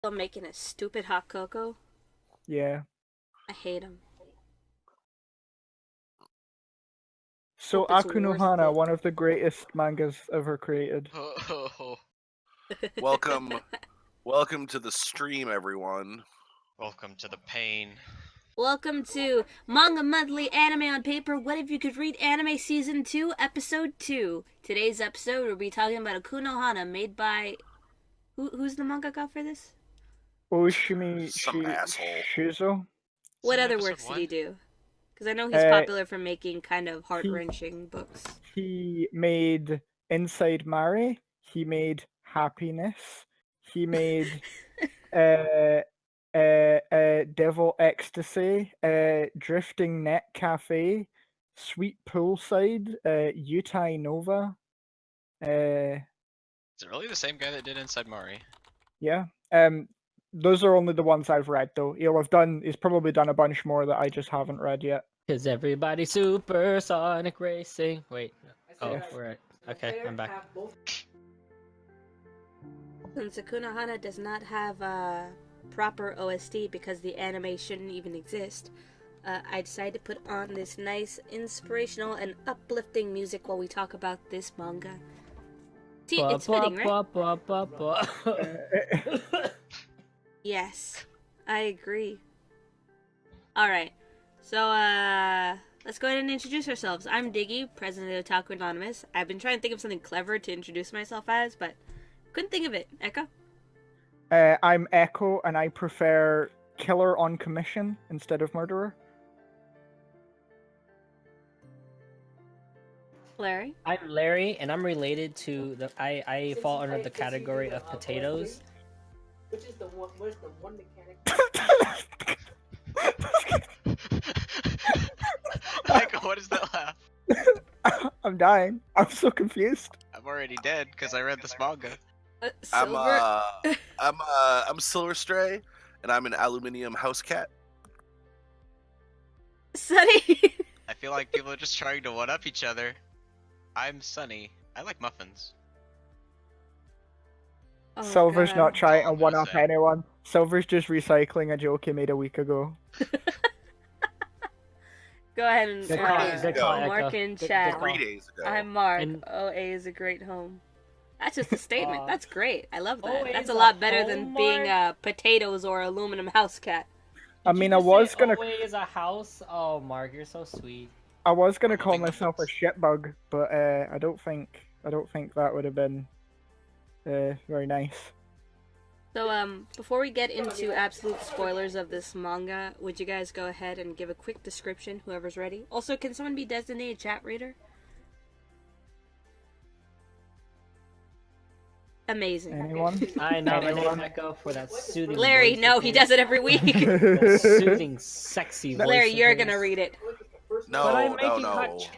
Still making a stupid hot cocoa. Yeah. I hate him. So Hope it's Aku no worth Hana, it. one of the greatest mangas ever created. Oh, welcome, welcome to the stream, everyone. Welcome to the pain. Welcome to Manga Monthly Anime on Paper. What if you could read Anime Season 2, Episode 2? Today's episode, we'll be talking about Akuno Hana, made by... Who's the mangaka for this? Oshimi Some asshole. Shuzo. What Isn't it other episode works did he one? do? Because I know he's Uh, popular for making kind of heart-wrenching books. He made Inside Mari. He made Happiness. He made Devil Ecstasy, Drifting Net Cafe, Sweet Poolside, Utai Nova. Is it really the same guy that did Inside Mari? Yeah. Those are only the ones I've read though. He's probably done a bunch more that I just haven't read yet. Cause everybody's supersonic racing. Wait. Oh, Yes. we're right. Okay, I'm back. Since Akuno Hana does not have a proper OST because the anime shouldn't even exist, I decided to put on this nice, inspirational, and uplifting music while we talk about this manga. See, it's fitting, right? Yes, I agree. Alright, so, let's go ahead and introduce ourselves. I'm Diggy, president of Otaku Anonymous. I've been trying to think of something clever to introduce myself as, but couldn't think of it. Eka? I'm Echo, and I prefer killer on commission instead of murderer. Larry? I'm Larry, and I'm related to the. I fall under the category of potatoes. Which is the one? Where's the one mechanic? Like, what is that laugh? I'm dying. I'm so confused. I'm already dead because I read this manga. Silver? I'm Silver Stray, and I'm an aluminium house cat. Sunny! I feel like people are just trying to one-up each other. I'm Sunny. I like muffins. Oh, Silver's God. not trying to That's all I'm one gonna up say. anyone. Silver's just recycling a joke he made a week ago. Go ahead and Good call, good call, mark Echo. in Good chat. call. 3 days ago. I'm Mark. And- OA is a great home. That's just a statement. Aw. That's great. I love that. OA That's is a a lot better than home, being Mark? potatoes or aluminum house cat. I mean, I was gonna Always a house. Oh, Mark, you're so sweet. call Holding myself a muffins. shitbug, but I don't think that would have been very nice. So, before we get into absolute spoilers of this manga, would you guys go ahead and give a quick description, whoever's ready? Also, can someone be designated chat reader? Amazing. Anyone? I nominate Anyone? Echo for that soothing. Larry, voice no, of he his. does it every week. That soothing, sexy voice. Larry, of you're his. gonna read it. No, But I'm no, making no. hot.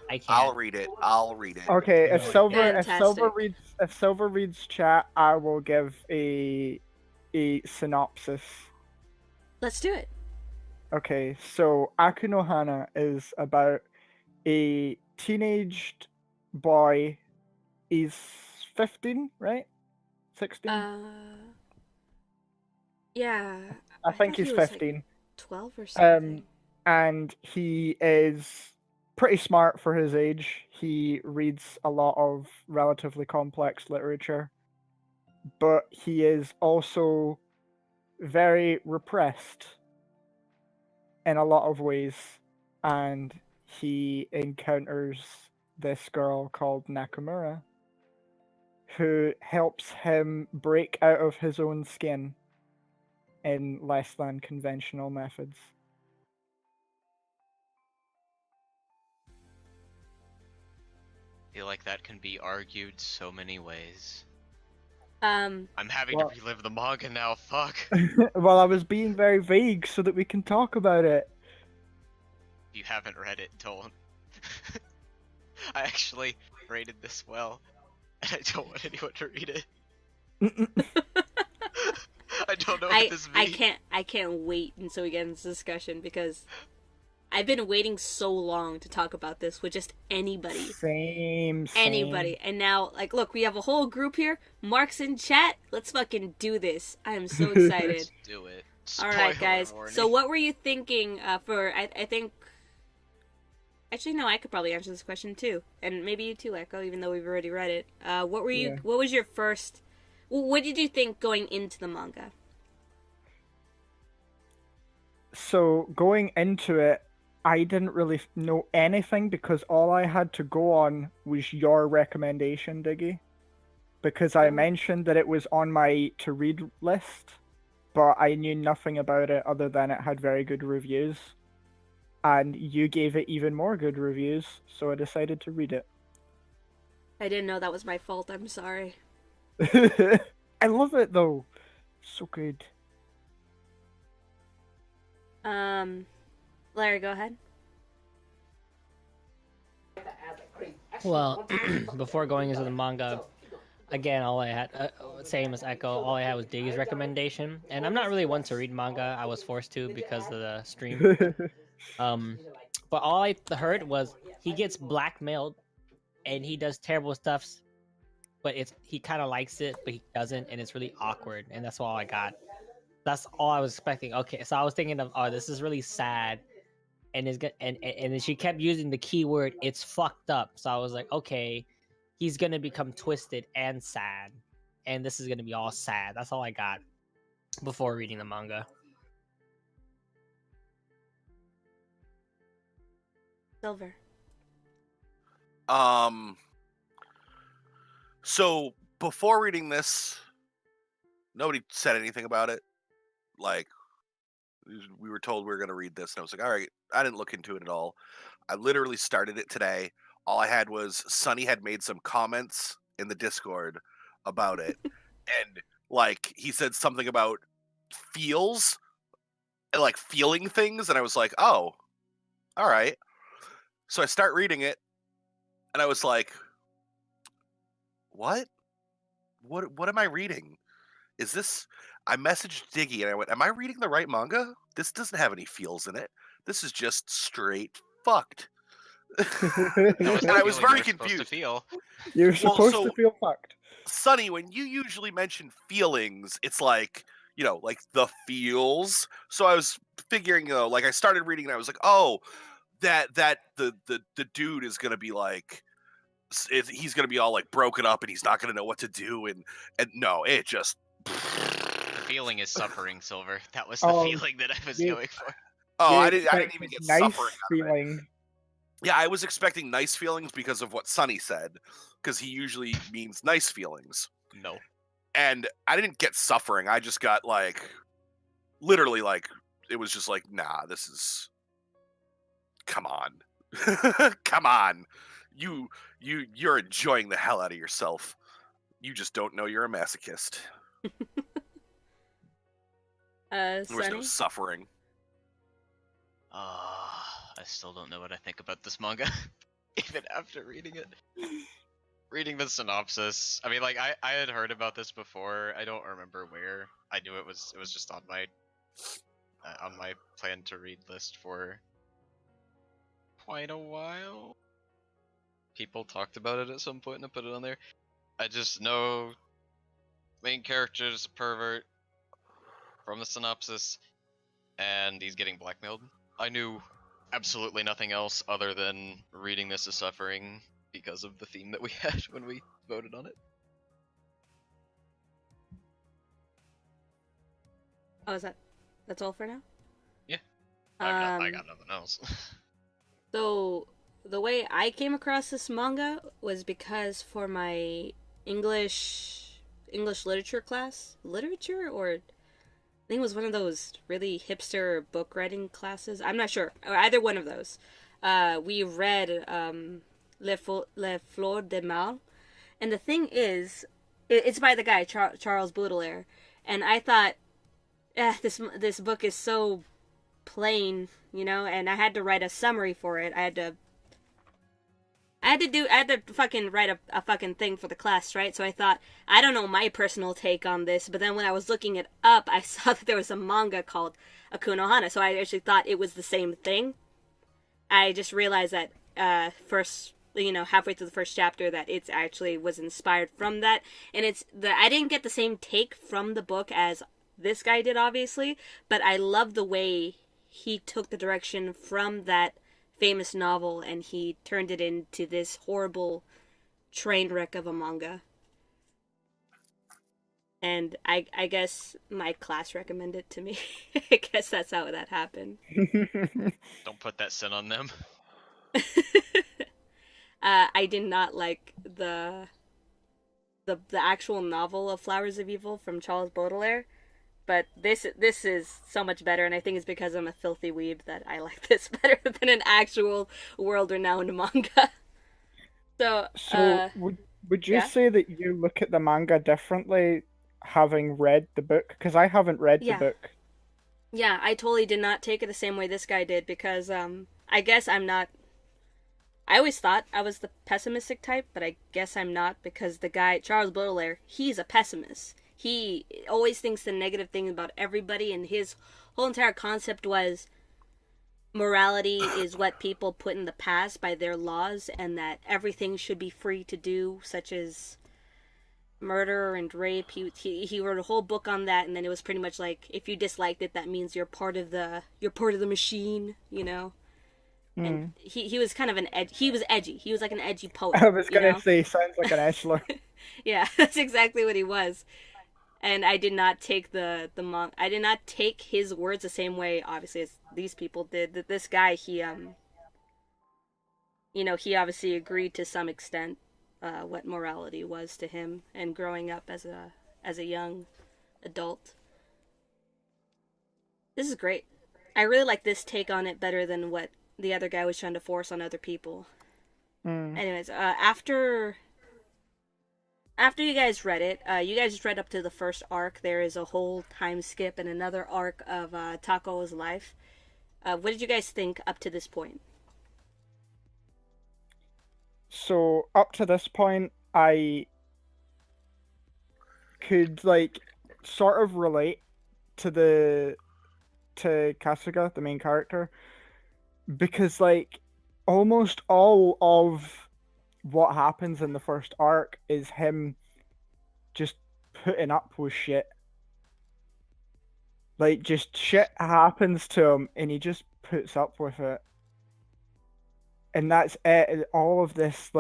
I can't. I'll read it. Okay, if Good. Silver reads chat, I will give a synopsis. Let's do it. Okay, so Aku no Hana is about a teenage boy. He's 15, right? 16? Yeah. I think thought he he's was, like, 15. 12 or something. And he is pretty smart for his age. He reads a lot of relatively complex literature, but he is also very repressed in a lot of ways, and he encounters this girl called Nakamura who helps him break out of his own skin in less than conventional methods. I feel like that can be argued so many ways. Um, I'm having Well- to relive the manga now. Fuck. Well, I was being very vague so that we can talk about it. If you haven't read it, don't. I actually rated this well, and I don't want anyone to read it. I don't know what this means. I can't wait until we get into this discussion because I've been waiting so long to talk about this with just anybody. Same. Anybody. And now, like, look, we have a whole group here. Mark's in chat. Let's fucking do this. I am so excited. Let's do it. Alright, guys. Spoiler So warning. what were you thinking for, I think... Actually, no, I could probably answer this question too. And maybe you too, Echo, even though we've already read it. What were you, Yeah. what was your first... What did you think going into the manga? So going into it, I didn't really know anything because all I had to go on was your recommendation, Diggy. Because I Oh. mentioned that it was on my to read list, but I knew nothing about it other than it had very good reviews. And you gave it even more good reviews, so I decided to read it. I didn't know that was my fault. I'm sorry. I love it though. So good. Larry, go ahead. Well, before going into the manga, again, all I had, same as Echo, all I had was Diggy's recommendation. And I'm not really one to read manga. I was forced to because of the stream. But all I heard was he gets blackmailed and he does terrible stuff, but he kind of likes it, but he doesn't, and it's really awkward. And that's all I got. That's all I was expecting. Okay, so I was thinking of, oh, this is really sad, and is and then she kept using the keyword, it's fucked up. So I was like, okay, he's gonna become twisted and sad, and this is gonna be all sad. That's all I got before reading the manga. Silver. So before reading this, nobody said anything about it. Like, we were told we were going to read this, and I was like, all right. I didn't look into it at all. I literally started it today. All I had was Sunny had made some comments in the Discord about it, and like he said something about feels, and like feeling things, and I was like, oh, all right. So I start reading it, and I was like, what? What am I reading? Is this... I messaged Diggy and I went, am I reading the right manga? This doesn't have any feels in it. This is just straight fucked. That was And the I was feeling very you were supposed to confused. feel. You're Well, supposed so- to feel fucked. Sonny, when you usually mention feelings, it's like, like the feels. So I was figuring, like I started reading and I was like, oh, that the dude is gonna be like, he's gonna be all like broken up and he's not gonna know what to do, and no, it just... The feeling is suffering, Silver. That was the Oh, feeling that I was you- going for. Oh, You I didn't expect even get nice suffering out of it. feeling. Yeah, I was expecting nice feelings because of what Sonny said, because he usually means nice feelings. No. And I didn't get suffering. I just got like, literally like, it was just like, nah, this is... Come on. Come on. You're enjoying the hell out of yourself. You just don't know you're a masochist. There was no Sunny? suffering. I still don't know what I think about this manga, even after reading it. Reading the synopsis, I mean, like I had heard about this before. I don't remember where. I knew it was just on my plan to read list for quite a while. People talked about it at some point and I put it on there. I just know main character is a pervert from the synopsis, and he's getting blackmailed. I knew absolutely nothing else other than reading this as suffering because of the theme that we had when we voted on it. Oh, that's all for now? Yeah. I got nothing else. So, the way I came across this manga was because for my English literature class, or I think it was one of those really hipster book writing classes. I'm not sure, or either one of those. We read Le Fleur de Mal, and the thing is, it's by the guy Charles Baudelaire, and I thought, this book is so plain, and I had to write a summary for it. I had to fucking write a fucking thing for the class, right? So I thought, I don't know my personal take on this, but then when I was looking it up, I saw that there was a manga called Akuno Hana, so I actually thought it was the same thing. I just realized that first, halfway through the first chapter, that it's actually was inspired from that, and I didn't get the same take from the book as this guy did, obviously, but I love the way he took the direction from that famous novel and he turned it into this horrible train wreck of a manga. And I guess my class recommended it to me. I guess that's how that happened. Don't put that sin on them. I did not like the actual novel of Flowers of Evil from Charles Baudelaire, but this is so much better, and I think it's because I'm a filthy weeb that I like this better than an actual world-renowned manga. So would you yeah? say that you look at the manga differently having read the book? Because I haven't read the Yeah. book. Yeah, I totally did not take it the same way this guy did because I guess I'm not. I always thought I was the pessimistic type, but I guess I'm not because the guy, Charles Baudelaire, he's a pessimist. He always thinks the negative thing about everybody, and his whole entire concept was morality is what people put in the past by their laws, and that everything should be free to do, such as murder and rape. He wrote a whole book on that, and then it was pretty much like, if you disliked it, that means you're part of the machine, And he was kind of he was edgy. He was like an edgy poet. I was gonna know? say, sounds like an Esler. Yeah, that's exactly what he was. And I did not take I did not take his words the same way, obviously, as these people did. That this guy, he obviously agreed to some extent what morality was to him, and growing up as a young adult. This is great. I really like this take on it better than what the other guy was trying to force on other people. Anyways, after you guys read it, you guys just read up to the first arc. There is a whole time skip and another arc of Tako's life. What did you guys think up to this point? So up to this point, I could sort of relate to Kasuga, the main character, because almost all of what happens in the first arc is him just putting up with shit. Just shit happens to him and he just puts up with it. And that's it. All of this,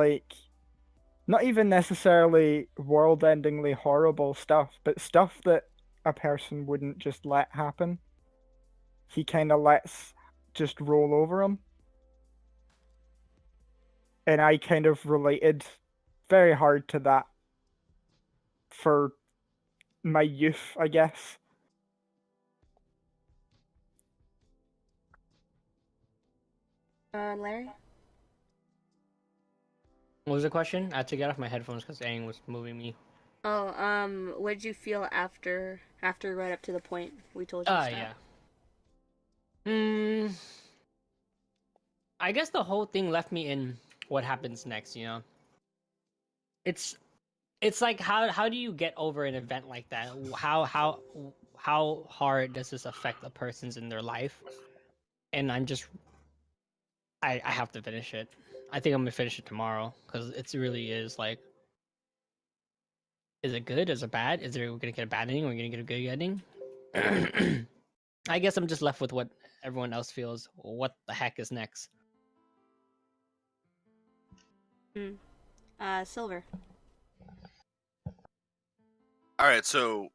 not even necessarily world-endingly horrible stuff, but stuff that a person wouldn't just let happen. He kind of lets just roll over him. And I kind of related very hard to that for my youth, I guess. Larry? What was the question? I had to get off my headphones because Aang was moving me. Oh, what did you feel after right up to the point we told you to stop? Yeah. I guess the whole thing left me in what happens next, It's like how do you get over an event like that? How hard does this affect a person's in their life? And I have to finish it. I think I'm gonna finish it tomorrow because it really is is it good? Is it bad? We're gonna get a bad ending? Or we're gonna get a good ending? I guess I'm just left with what everyone else feels. What the heck is next? Silver. All right, so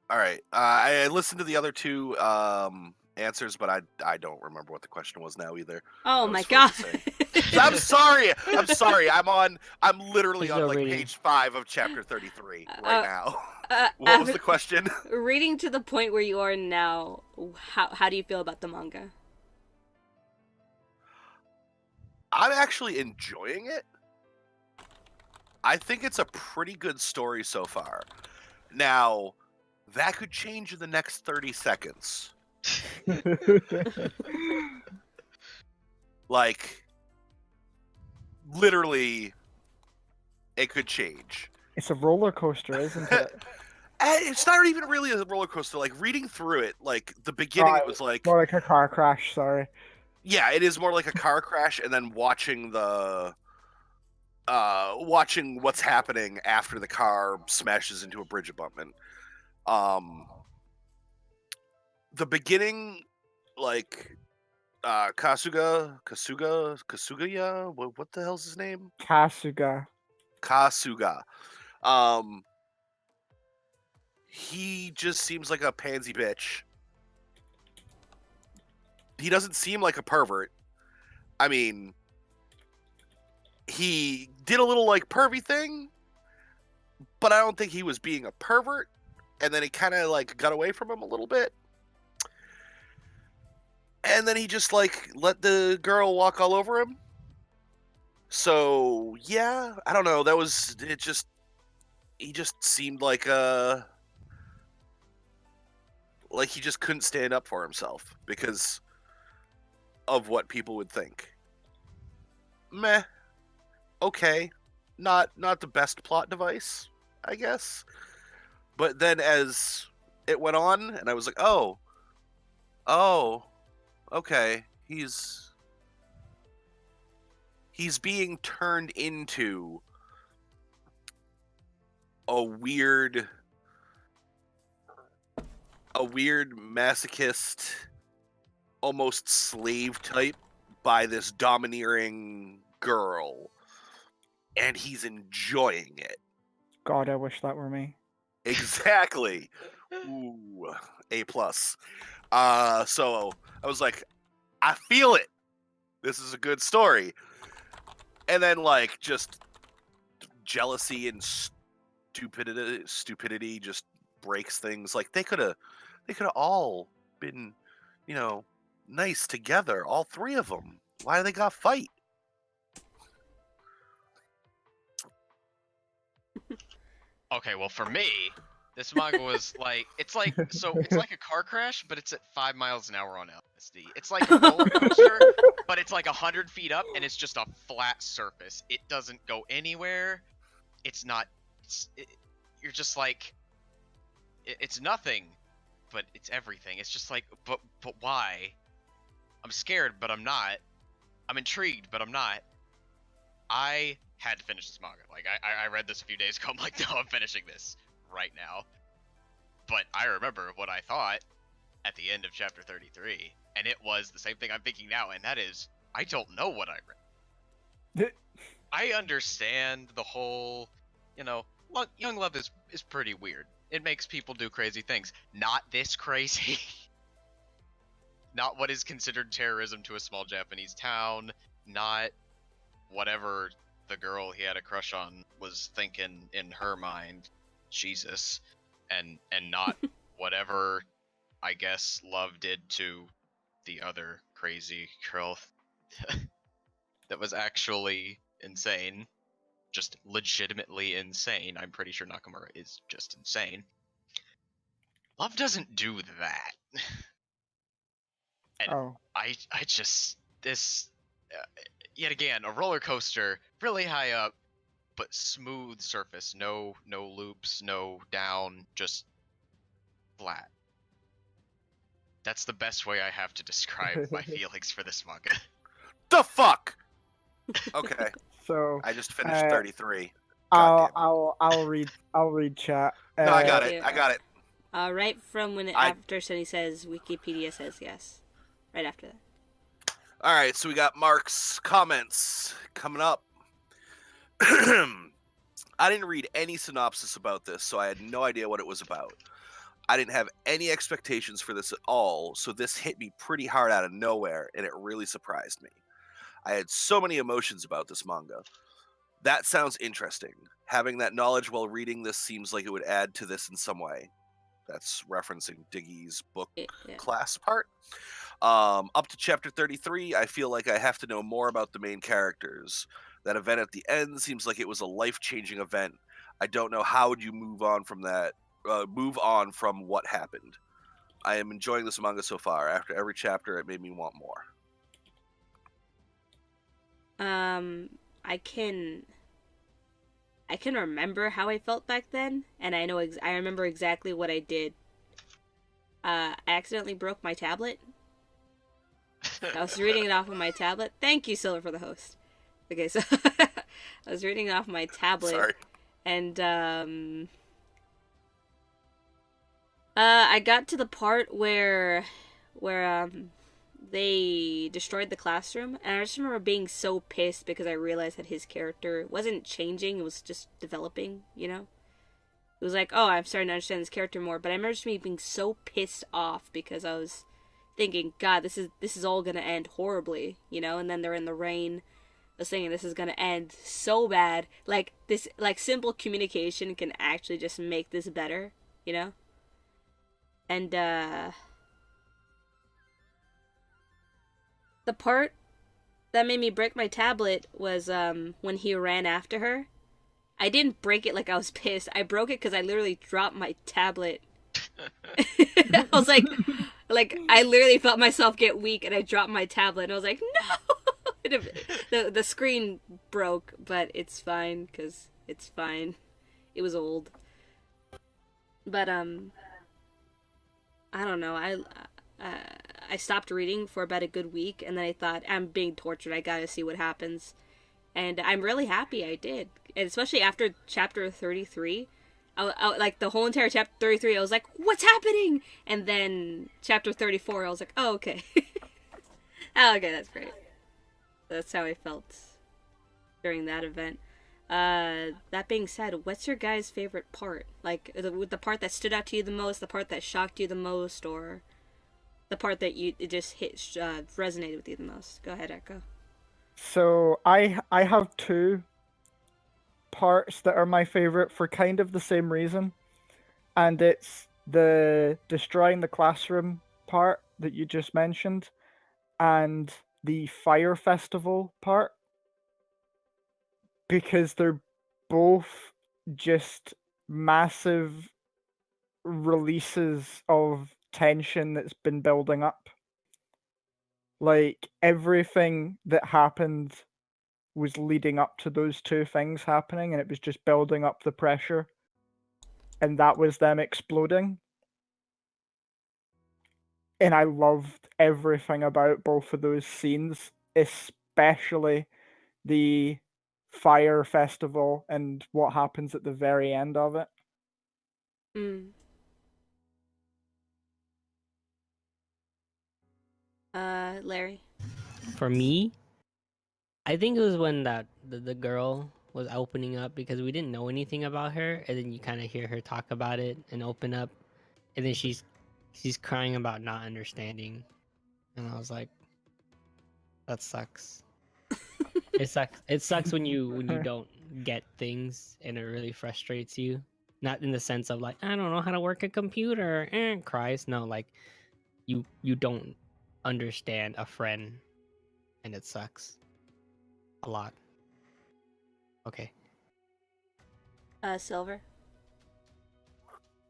I listened to the other two answers, but I don't remember what the question was now either. Oh my god! I'm sorry. I'm literally on reading. page 5 of chapter 33 right now. What was the question? Reading to the point where you are now, how do you feel about the manga? I'm actually enjoying it. I think it's a pretty good story so far. Now, that could change in the next 30 seconds. Literally, it could change. It's a roller coaster, isn't it? It's not even really a roller coaster. Like reading through it, like the beginning, it was like, more like a car crash. Sorry. yeah, it is more like a car crash, and then watching what's happening after the car smashes into a bridge abutment. The beginning, like Kasugaya, what the hell's his name? Kasuga. Kasuga. He just seems like a pansy bitch. He doesn't seem like a pervert. I mean, he did a little like pervy thing, but I don't think he was being a pervert. And then it kind of like got away from him a little bit. And then he just like let the girl walk all over him. So yeah, I don't know. He just seemed like he just couldn't stand up for himself because of what people would think. Meh. Okay. Not the best plot device, I guess. But then as it went on, and I was like, oh, okay. He's being turned into a weird masochist, almost slave type by this domineering girl, and he's enjoying it. God, I wish that were me. Exactly. Ooh, A+. So I was like, I feel it. This is a good story. And then like just jealousy and stupidity just breaks things. Like they could have all been, nice together, all three of them. Why do they got fight? Okay, well for me, this manga was like it's like a car crash, but it's at 5 miles an hour on LSD. It's like a roller coaster, but it's like 100 feet up and it's just a flat surface. It doesn't go anywhere. It's not. You're just like it's nothing, but it's everything. It's just like but why? I'm scared, but I'm not. I'm intrigued, but I'm not. I had to finish this manga. Like I read this a few days ago. I'm like, no, I'm finishing this right now. But I remember what I thought at the end of chapter 33, and it was the same thing I'm thinking now, and that is, I don't know what I read. I understand the whole, young love is pretty weird. It makes people do crazy things. Not this crazy. Not what is considered terrorism to a small Japanese town. Not whatever the girl he had a crush on was thinking in her mind. Jesus. And not whatever, I guess, love did to the other crazy girl that was actually insane. Just legitimately insane. I'm pretty sure Nakamura is just insane. Love doesn't do that. And I just, this, yet again, a roller coaster, really high up, but smooth surface. No loops, no down, just flat. That's the best way I have to describe my feelings for this manga. The fuck. Okay. So I just finished 33. I'll read chat. No, I got it. I got it. Right from after Sunny says Wikipedia says yes. Right after that. All right, so we got Mark's comments coming up. I didn't read any synopsis about this, so I had no idea what it was about. I didn't have any expectations for this at all, so this hit me pretty hard out of nowhere, and it really surprised me. I had so many emotions about this manga. That sounds interesting. Having that knowledge while reading this seems like it would add to this in some way. That's referencing Diggy's book class part. Up to chapter 33, I feel like I have to know more about the main characters. That event at the end seems like it was a life-changing event. I don't know how would you move on from that. Move on from what happened. I am enjoying this manga so far. After every chapter, it made me want more. I can remember how I felt back then, and I remember exactly what I did. I accidentally broke my tablet. I was reading it off of my tablet. Thank you, Silver, for the host. Okay, so I was reading it off my tablet. Sorry. And I got to the part where they destroyed the classroom, and I just remember being so pissed because I realized that his character wasn't changing; it was just developing. You know, it was like, oh, I'm starting to understand this character more. But I remember just me being so pissed off because I was thinking, God, this is all gonna end horribly, you know. And then they're in the rain. I was thinking this is gonna end so bad. Like this, like simple communication can actually just make this better, you know. And the part that made me break my tablet was when he ran after her. I didn't break it like I was pissed. I broke it because I literally dropped my tablet. I was like I literally felt myself get weak, and I dropped my tablet. And I was like, no. The screen broke, but it's fine because it's fine. It was old, but I don't know. I stopped reading for about a good week, and then I thought, I'm being tortured. I gotta see what happens. And I'm really happy I did. And especially after chapter 33. I like, the whole entire chapter 33, I was like, what's happening? And then chapter 34, I was like, oh, okay. Oh, okay, that's great. That's how I felt during that event. That being said, what's your guys' favorite part? Like, the part that stood out to you the most, the part that shocked you the most, or the part that it just resonated with you the most? Go ahead, Echo. So I have two parts that are my favorite for kind of the same reason, and it's the destroying the classroom part that you just mentioned, and the fire festival part, because they're both just massive releases of tension that's been building up. Like, everything that happened was leading up to those two things happening, and it was just building up the pressure, and that was them exploding. And I loved everything about both of those scenes, especially the fire festival and what happens at the very end of it. Larry? For me, I think it was when the girl was opening up, because we didn't know anything about her, and then you kind of hear her talk about it and open up, and then she's crying about not understanding, and I was like, that sucks. It sucks. It sucks when you don't get things, and it really frustrates you. Not in the sense of like, I don't know how to work a computer, cries. No, like you don't understand a friend, and it sucks a lot. Okay. Silver?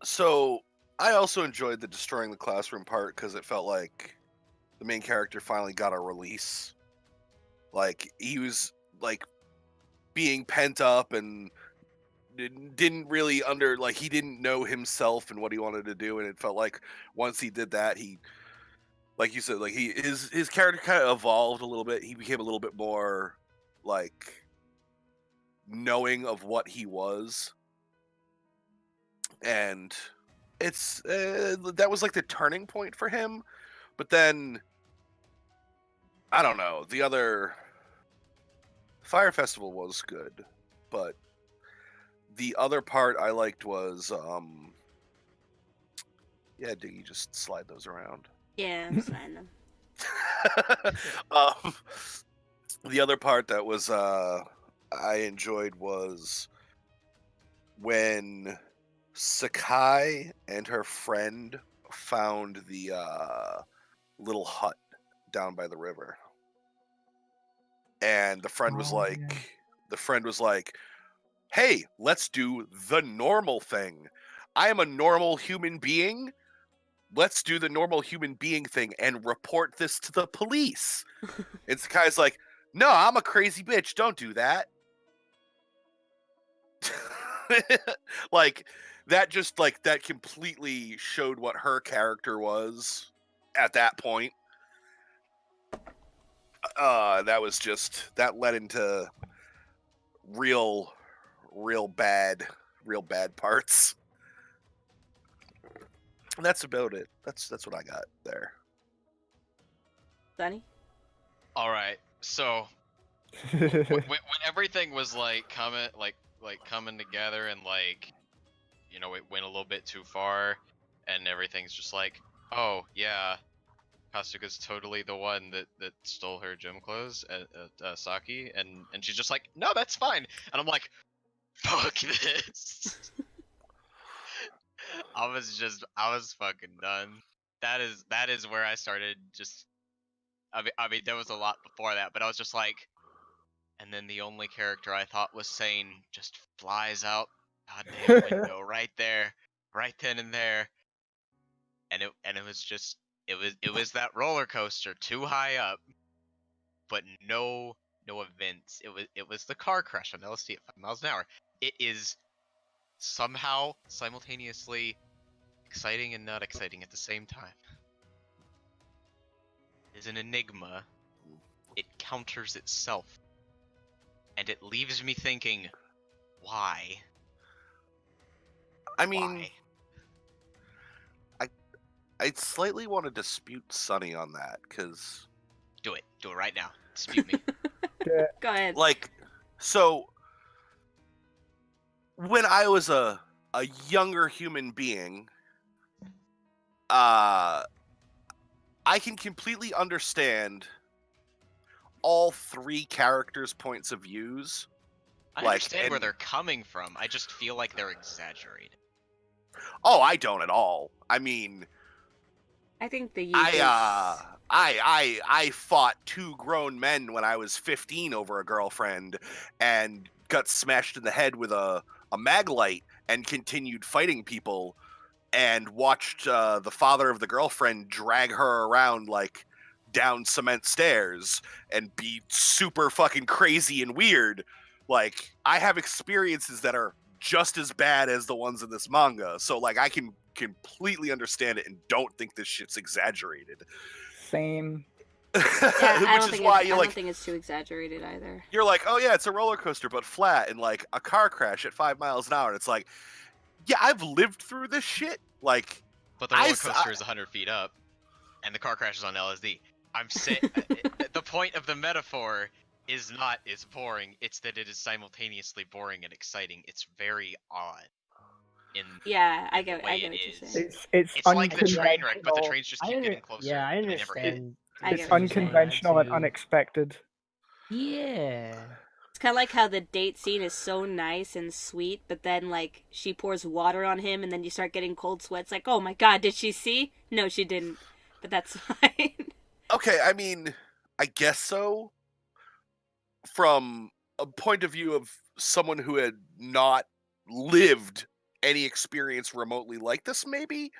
So I also enjoyed the destroying the classroom part because it felt like the main character finally got a release. Like, he was like being pent up and didn't really he didn't know himself and what he wanted to do, and it felt like once he did that, he, like you said, like his character kind of evolved a little bit. He became a little bit more like knowing of what he was, and it's that was like the turning point for him. But then I don't know, the other Fire Festival was good, but the other part I liked was yeah, Diggy, just slide those around. Yeah, I'm sliding them. The other part that was I enjoyed was when Sakai and her friend found the little hut down by the river, and the friend was like, hey, let's do the normal thing. I am a normal human being. Let's do the normal human being thing and report this to the police. And Sakai's like, no, I'm a crazy bitch. Don't do that. Like that just like that completely showed what her character was at that point. That led into real bad parts. And that's about it. That's what I got there. Sunny? All right, so when everything was like coming together and like, you know, it went a little bit too far, and everything's just like, oh yeah, Kasuga's totally the one that stole her gym clothes at Saki, and she's just like, no, that's fine, and I'm like, fuck this. I was fucking done. That is where I started just. I mean, there was a lot before that, but I was just like, and then the only character I thought was sane just flies out goddamn window right there, right then and there, and it was just it was that roller coaster too high up, but no events. It was the car crash on LSD at 5 miles an hour. It is somehow simultaneously exciting and not exciting at the same time. It is an enigma. It counters itself. And it leaves me thinking, why? I mean, Why? I slightly want to dispute Sunny on that, because Do it right now. Dispute me. Go ahead. like, so when I was a younger human being, I can completely understand all three characters' points of views. I understand where they're coming from. I just feel like they're exaggerated. Oh, I don't at all. I mean, I think the I fought two grown men when I was 15 over a girlfriend and got smashed in the head with a mag light and continued fighting people and watched the father of the girlfriend drag her around like down cement stairs and be super fucking crazy and weird. Like, I have experiences that are just as bad as the ones in this manga. So like I can completely understand it and don't think this shit's exaggerated. Same. I Which is why you're don't like, think it's too exaggerated either. you're like, oh yeah, it's a roller coaster but flat, and like a car crash at 5 miles an hour. And it's like, yeah, I've lived through this shit. Like, But the roller coaster is 100 feet up, and the car crash is on LSD. I'm saying the point of the metaphor is not it's boring. It's that it is simultaneously boring and exciting. It's very odd. Yeah, I in get the way what it you're is. saying. It's like the train wreck, but the trains just keep getting closer. Yeah, I and they never hit. understand. I It's get what you're saying. unconventional and Too. unexpected. Yeah. It's kind of like how the date scene is so nice and sweet, but then like she pours water on him, and then you start getting cold sweats. Like, oh my god, did she see? No, she didn't. But that's fine. Okay, I mean, I guess so. From a point of view of someone who had not lived any experience remotely like this, maybe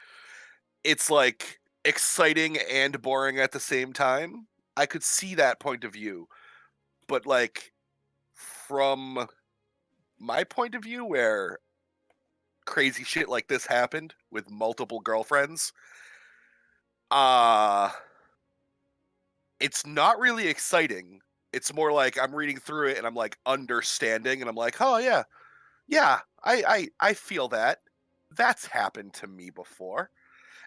it's like exciting and boring at the same time. I could see that point of view. But like from my point of view, where crazy shit like this happened with multiple girlfriends, it's not really exciting. It's more like I'm reading through it and I'm like understanding, and I'm like, oh yeah, I feel that. That's happened to me before.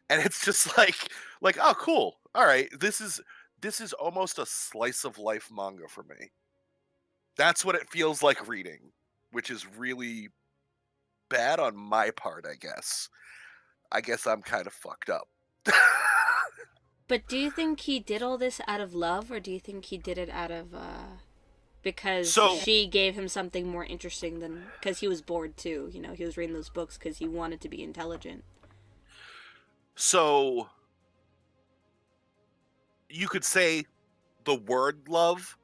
And it's just like oh cool. All right, this is almost a slice of life manga for me. That's what it feels like reading, which is really bad on my part, I guess. I guess I'm kind of fucked up. But do you think he did all this out of love, or do you think he did it out of because she gave him something more interesting than because he was bored too? You know, he was reading those books because he wanted to be intelligent. So you could say the word love,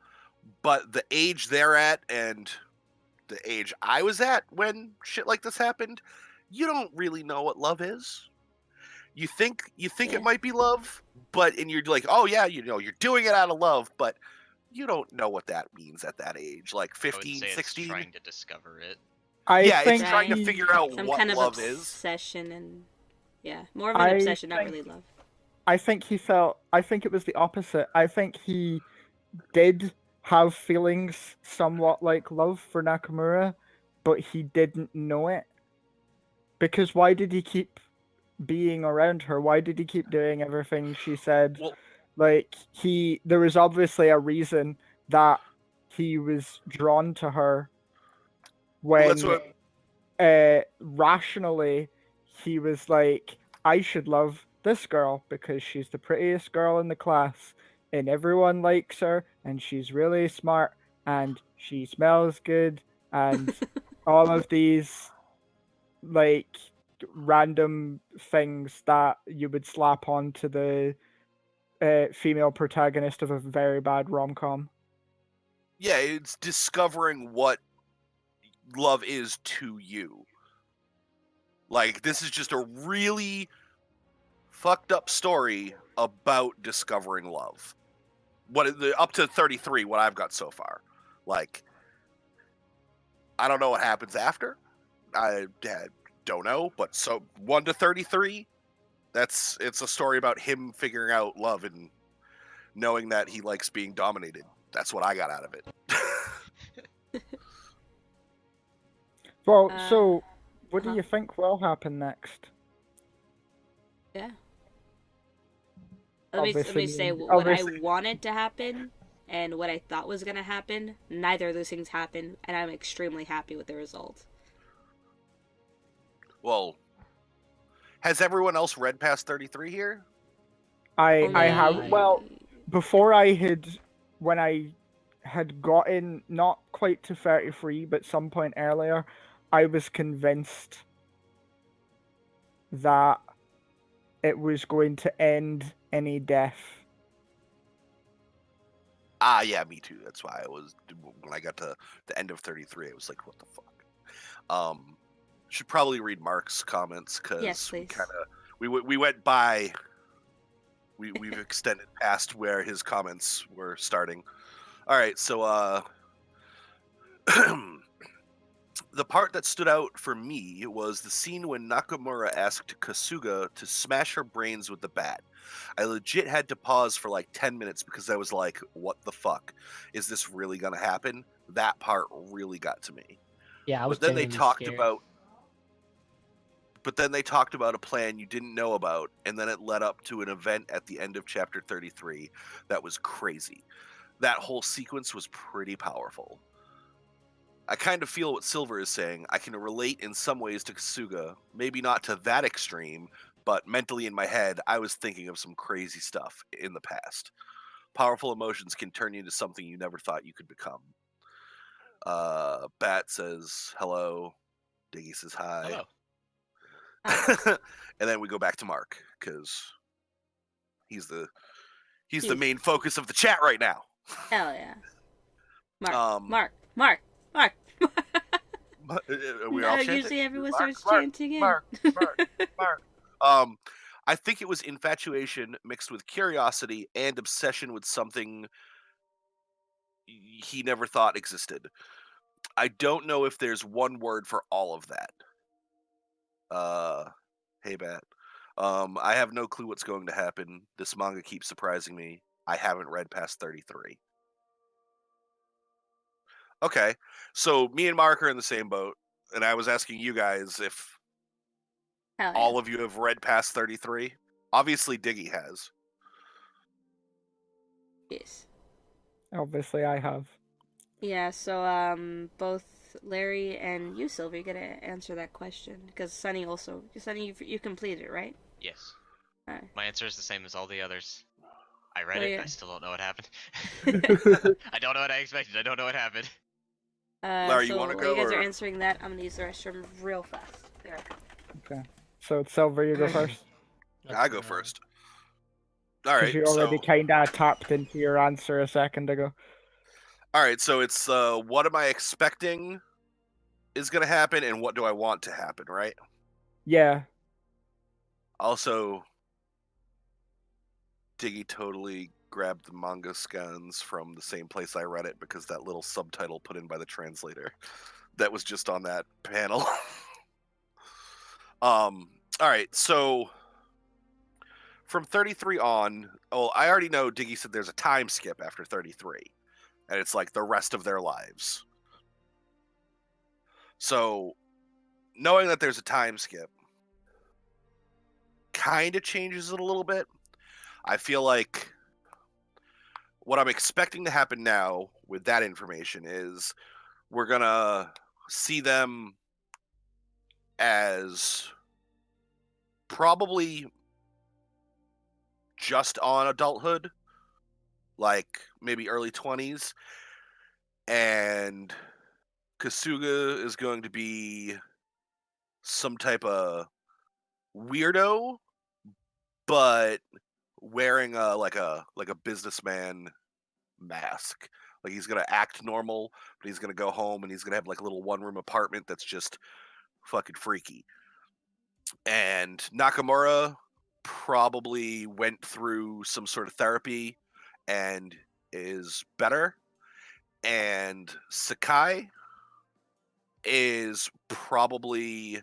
but the age they're at and the age I was at when shit like this happened, you don't really know what love is. You think it might be love, and you're like, oh yeah, you know, you're doing it out of love, but you don't know what that means at that age, like 15, 16. Trying to discover it. Yeah, think it's trying to he- figure out Some what kind of love is. obsession and yeah, more of an I obsession, not think- really love. I think he felt. I think it was the opposite. I think he did have feelings somewhat like love for Nakamura, but he didn't know it. Because why did he keep being around her? Why did he keep doing everything she said? Well, Like there was obviously a reason that he was drawn to her well, when that's what. rationally he was like, I should love this girl because she's the prettiest girl in the class and everyone likes her and she's really smart and she smells good and all of these like random things that you would slap onto the female protagonist of a very bad rom-com. Yeah, it's discovering what love is to you. Like, this is just a really fucked up story about discovering love. Up to 33, what I've got so far. Like, I don't know what happens after. I don't know, but so 1 to 33, it's a story about him figuring out love and knowing that he likes being dominated. That's what I got out of it. Well, Uh, so what do huh. you think will happen next? Yeah. Let me Obviously, say what obviously- I wanted to happen and what I thought was gonna happen. Neither of those things happened, and I'm extremely happy with the result. Well, has everyone else read past 33 here? I Only- have before when I had gotten not quite to 33 but some point earlier, I was convinced that it was going to end any death. Yeah, me too. That's why when I got to the end of 33, I was like, what the fuck? Should probably read Mark's comments because Yes, we please. kind of we went by. We've extended past where his comments were starting. All right, so the part that stood out for me was the scene when Nakamura asked Kasuga to smash her brains with the bat. I legit had to pause for like 10 minutes because I was like, what the fuck? Is this really going to happen? That part really got to me. Yeah, I was But then they genuinely talked scared. about a plan you didn't know about, and then it led up to an event at the end of chapter 33 that was crazy. That whole sequence was pretty powerful. I kind of feel what Silver is saying. I can relate in some ways to Kasuga, maybe not to that extreme, but mentally in my head, I was thinking of some crazy stuff in the past. Powerful emotions can turn you into something you never thought you could become. Bat says hello. Diggy says hi. Hello. And then we go back to Mark because he's the Huge. main focus of the chat right now. Hell yeah. Mark. Mark. Mark. We're all chanting. Usually everyone Mark, starts Mark, chanting in. Mark. I think it was infatuation mixed with curiosity and obsession with something he never thought existed. I don't know if there's one word for all of that. Hey Bat. I have no clue what's going to happen. This manga keeps surprising me. I haven't read past 33. Okay, so me and Mark are in the same boat, and I was asking you guys if Hell yeah. all of you have read past 33. Obviously, Diggy has. Yes. Obviously, I have. Yeah, so both Larry and you, Sylvie, gotta answer that question because Sunny you completed it, right? Yes. Alright. My answer is the same as all the others. I read Oh, it. yeah. I still don't know what happened. I don't know what I expected. I don't know what happened. Larry, you so wanna while go, you guys are or- answering that, I'm gonna use the restroom real fast. There. Okay. So Silver, you go first. I go first. All Because right, you already so kind of tapped into your answer a second ago. it's what am I expecting is going to happen, and what do I want to happen, right? Yeah. Also, Diggy totally grabbed the manga scans from the same place I read it because that little subtitle put in by the translator that was just on that panel. All right, so from 33 on, I already know Diggy said there's a time skip after 33, and it's like the rest of their lives. So, knowing that there's a time skip kind of changes it a little bit. I feel like what I'm expecting to happen now with that information is we're gonna see them as probably just on adulthood, like maybe early 20s, and Kasuga is going to be some type of weirdo, but wearing a businessman mask. Like he's gonna act normal, but he's gonna go home and he's gonna have like a little one-room apartment that's just fucking freaky. And Nakamura probably went through some sort of therapy and is better. And Sakai is probably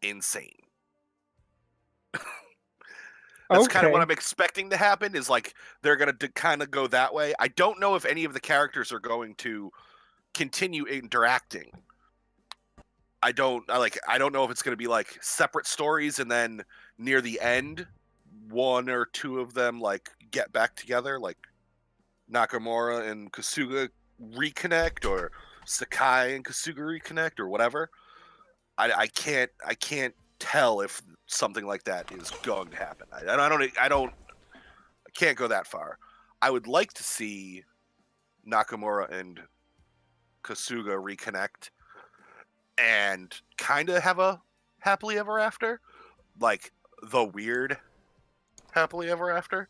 insane. That's kind of what I'm expecting to happen, is like they're going to kind of go that way. I don't know if any of the characters are going to continue interacting. I don't know if it's going to be like separate stories and then near the end one or two of them like get back together, like Nakamura and Kasuga reconnect, or Sakai and Kasuga reconnect, or whatever. I can't tell if something like that is going to happen. I can't go that far. I would like to see Nakamura and Kasuga reconnect and kind of have a happily ever after, like the weird happily ever after.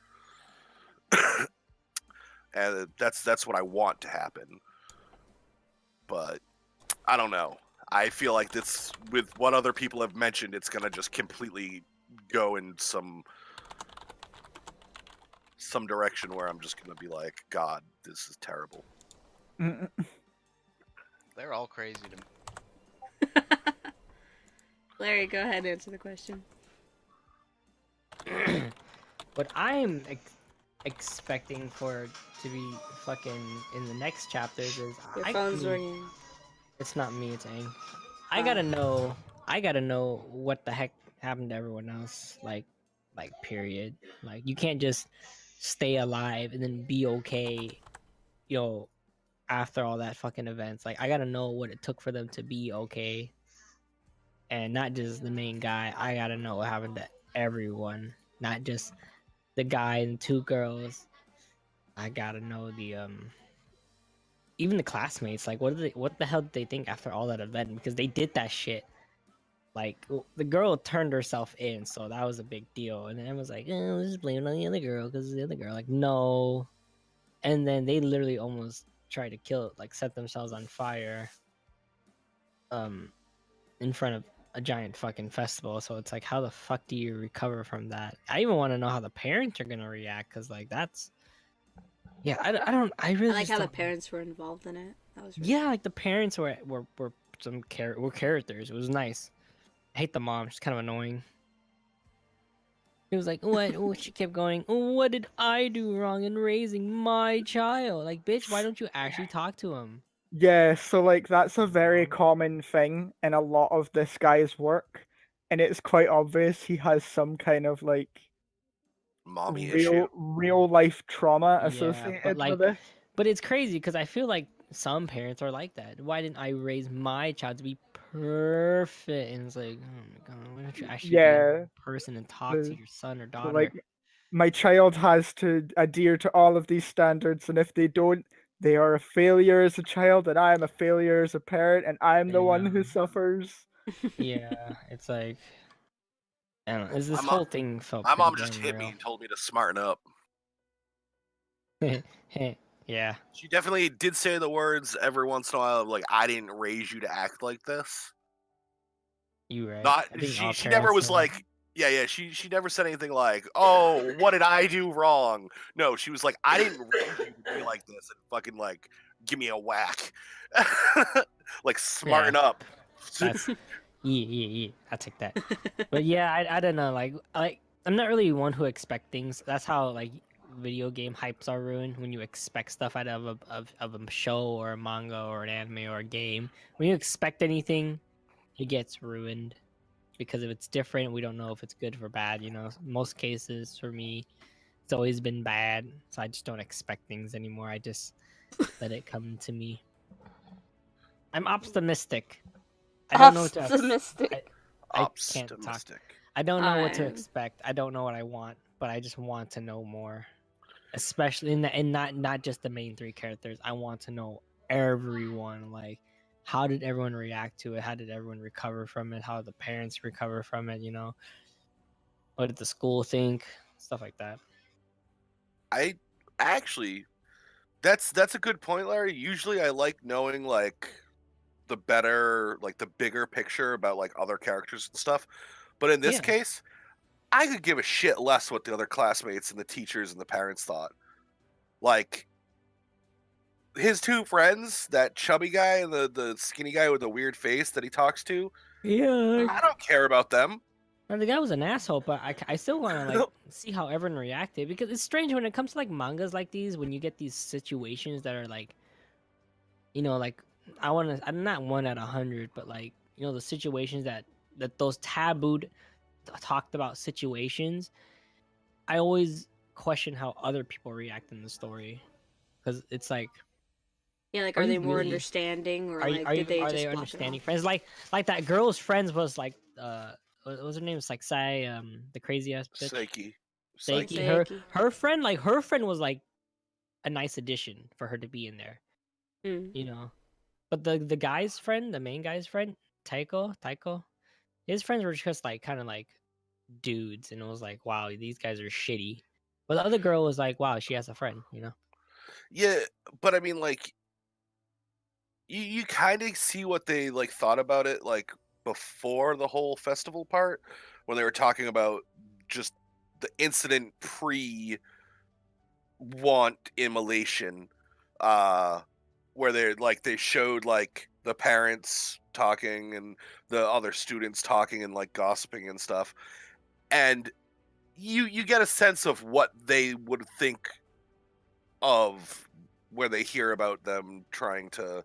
And that's what I want to happen. But I don't know. I feel like this, with what other people have mentioned, it's gonna just completely go in some direction where I'm just gonna be like, God, this is terrible. They're all crazy to me. Larry, go ahead and answer the question. What I'm expecting for to be fucking in the next chapters is Your phone's ringing. It's not me, it's Aang. I gotta know what the heck happened to everyone else. Like period. Like you can't just stay alive and then be okay, after all that fucking events. Like I gotta know what it took for them to be okay. And not just the main guy. I gotta know what happened to everyone. Not just the guy and two girls. I gotta know the even the classmates. Like what the hell did they think after all that event? Because they did that shit. Like the girl turned herself in, so that was a big deal. And then it was like, let's just blame it on the other girl because the other girl. Like no. And then they literally almost tried to kill, like set themselves on fire. In front of a giant fucking festival. So it's like, how the fuck do you recover from that? I even want to know how the parents are gonna react, because like that's, yeah, I really I like how the don't... parents were involved in it. That was yeah, like the parents were characters. It was nice. I hate the mom. She's kind of annoying. It was like, what? Oh, she kept going, oh, what did I do wrong in raising my child? Like, bitch, why don't you actually talk to him? Yeah, so like that's a very common thing in a lot of this guy's work, and it's quite obvious he has some kind of like mommy issue, real life trauma Yeah, associated but like, with it. but it's crazy because I feel like some parents are like that. Why didn't I raise my child to be perfect? And it's like, oh my god, why don't you actually be a person and talk to your son or daughter? Like, my child has to adhere to all of these standards, and if they don't, they are a failure as a child, and I am a failure as a parent, and I'm the one who suffers. Yeah, it's like, I don't know. This My whole thing felt my pretty mom just damn hit me real. and told me to smarten up. Yeah. She definitely did say the words every once in a while, like, I didn't raise you to act like this. You right. Not I think all she never parents was say like, that. Yeah. She never said anything like, "Oh, what did I do wrong?" No, she was like, "I didn't raise you to be like this," and fucking like, give me a whack, like smarten up. That's yeah. I take that. But yeah, I don't know. Like I'm not really one who expect things. That's how like video game hypes are ruined when you expect stuff out of a show or a manga or an anime or a game. When you expect anything, it gets ruined because if it's different, we don't know if it's good or bad. You know, most cases for me, it's always been bad. So I just don't expect things anymore. I just let it come to me. I'm optimistic. I don't know what to Optimistic. I can't talk. Optimistic. I don't know what to I'm- expect. I don't know what I want, but I just want to know more. Especially and not just the main three characters. I want to know everyone. Like, how did everyone react to it? How did everyone recover from it? How did the parents recover from it? You know, what did the school think? Stuff like that. I actually, that's a good point, Larry. Usually, I like knowing like the better, like the bigger picture about like other characters and stuff. But in this Yeah. case, I could give a shit less what the other classmates and the teachers and the parents thought. Like his two friends, that chubby guy and the skinny guy with the weird face that he talks to, Yeah. I don't care about them. And the guy was an asshole, but I still want to like see how everyone reacted because it's strange when it comes to like mangas like these when you get these situations that are like, you know, like I'm not 1 out of 100, but like you know the situations that those tabooed talked about situations. I always question how other people react in the story because it's like, Yeah, like, Are are they you more really- understanding, or are like, did they are just they block it understanding off? friends? Like that girl's friends was like what was her name? It's like Sai, the crazy ass bitch. Psyche. Seiki. Seiki. Her friend was like a nice addition for her to be in there, Mm. you know. But the guy's friend, the main guy's friend, Taiko, his friends were just like kind of like dudes, and it was like, wow, these guys are shitty. But the other girl was like, wow, she has a friend, you know. Yeah, but I mean, like, you kind of see what they like thought about it, like before the whole festival part, when they were talking about just the incident pre want immolation, uh, where they showed like the parents talking and the other students talking and like gossiping and stuff, and you get a sense of what they would think of where they hear about them trying to,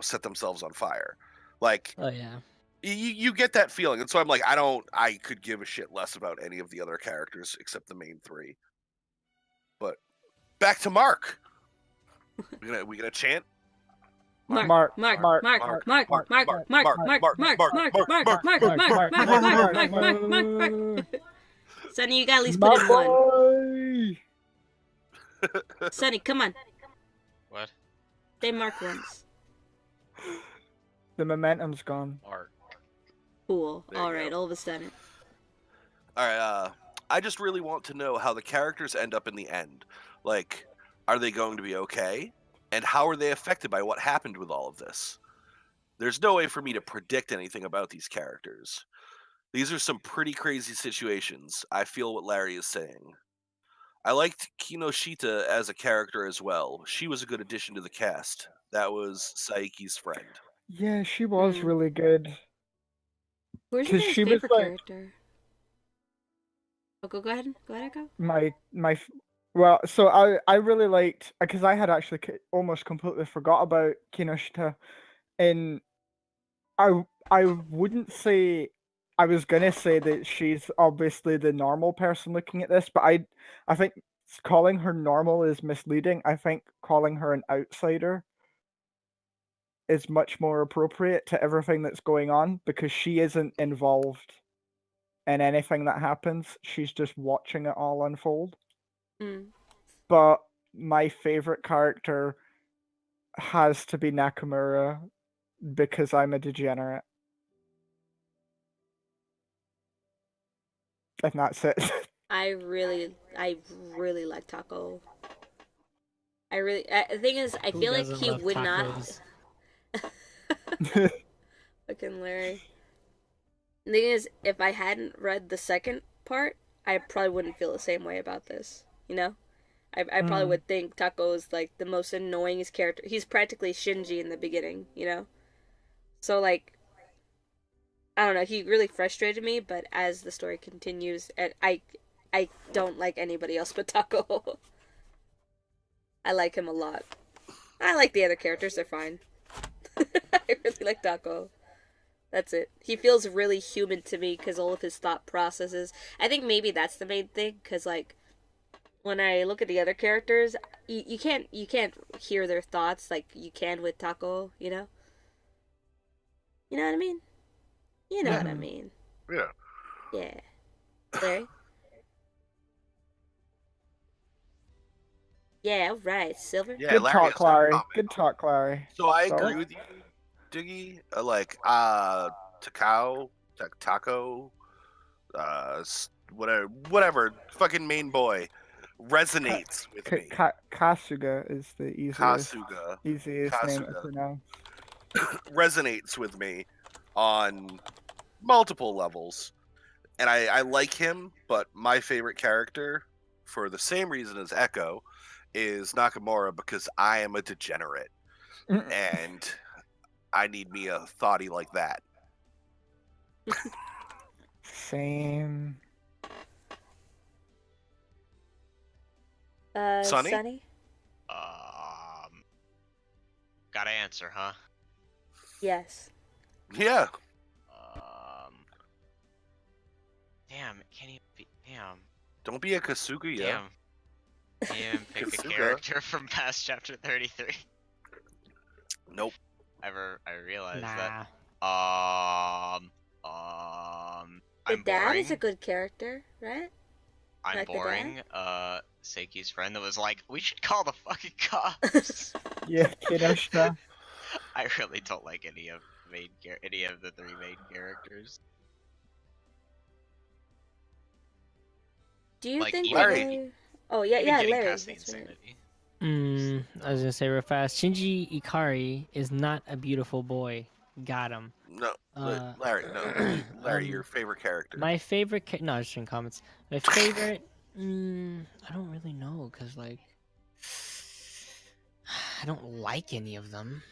set themselves on fire. Like Oh yeah. you get that feeling, and so I'm like, I could give a shit less about any of the other characters except the main three. But back to Mark. We gonna chant. Mark, Mark, Mark, Mark, Mark, Mark, Mark, Mark, Mark, Mark, Mark, Mark, Mark, Mark, Mark, Mark. Sonny, you gotta at least put my in one. boy! Sonny, come on. What? Say Mark once. The momentum's gone. Mark. Cool. There you All right, go. all of a sudden. All right. I just really want to know how the characters end up in the end. Like, are they going to be okay? And how are they affected by what happened with all of this? There's no way for me to predict anything about these characters. These are some pretty crazy situations. I feel what Larry is saying. I liked Kinoshita as a character as well. She was a good addition to the cast. That was Saiki's friend. Yeah, she was Hmm. really good. Where's your 'Cause guys' she was favorite like character? Oh, go ahead. Go ahead, Echo. well, so I really liked because I had actually almost completely forgot about Kinoshita, and I wouldn't say I was gonna say that she's obviously the normal person looking at this, but I think calling her normal is misleading. I think calling her an outsider is much more appropriate to everything that's going on because she isn't involved in anything that happens. She's just watching it all unfold. Mm. But my favorite character has to be Nakamura because I'm a degenerate. And that's it. I really like Taco. The thing is, I Who feel like doesn't he love would tacos? not. Fucking Larry. The thing is, if I hadn't read the second part, I probably wouldn't feel the same way about this. You know, I probably would think Taco is like the most annoyingest character. He's practically Shinji in the beginning. You know, so like I don't know. He really frustrated me, but as the story continues, and I don't like anybody else but Taco. I like him a lot. I like the other characters; they're fine. I really like Taco. That's it. He feels really human to me because all of his thought processes. I think maybe that's the main thing. Because like when I look at the other characters, you can't hear their thoughts like you can with Taco. You know. You know what I mean? You know what I mean. Yeah. Yeah. Larry? Yeah, right. Silver? Yeah, Good Larry talk, has no Clary. comment. Good talk, Clary. So I So- agree with you, Diggy. Taco, whatever, fucking main boy, resonates with me. Kasuga is the easiest name to Kasuga pronounce. resonates with me on multiple levels, and I like him. But my favorite character, for the same reason as Echo, is Nakamura because I am a degenerate. And I need me a thoughty like that. Same. Sonny? Sunny? Gotta answer, huh? Yes. Yeah. Damn, it can't even be. Damn. Don't be a Kasuga, yeah. Damn. Can't even pick a Kasuga. character from past chapter 33. Nope. I realized Nah. that. The I'm dad boring. is a good character, right? I'm like the boring. Seiki's friend that was like, we should call the fucking cops. Yeah, Kidashita. I really don't like any of the three main characters. Do you Like, think even- that Larry. they... Oh, yeah, Even yeah, getting Larry. past the That's right. insanity. I was gonna say real fast. Shinji Ikari is not a beautiful boy. Got him. No. Uh, Larry, no. Larry, um, your favorite character. My favorite. No, I was just in comments. My favorite. I don't really know, cause like, I don't like any of them.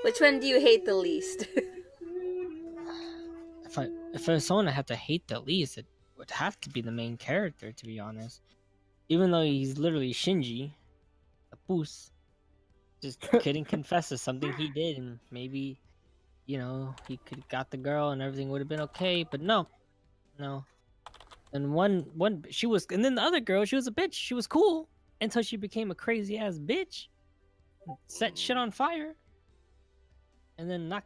Which one do you hate the least? If there's someone I have to hate the least, it would have to be the main character, to be honest. Even though he's literally Shinji, a boos, just couldn't confess to something he did, and maybe, you know, he could have got the girl and everything would have been okay. But no. And she was, and then the other girl, she was a bitch. She was cool until she became a crazy ass bitch, set shit on fire, and then what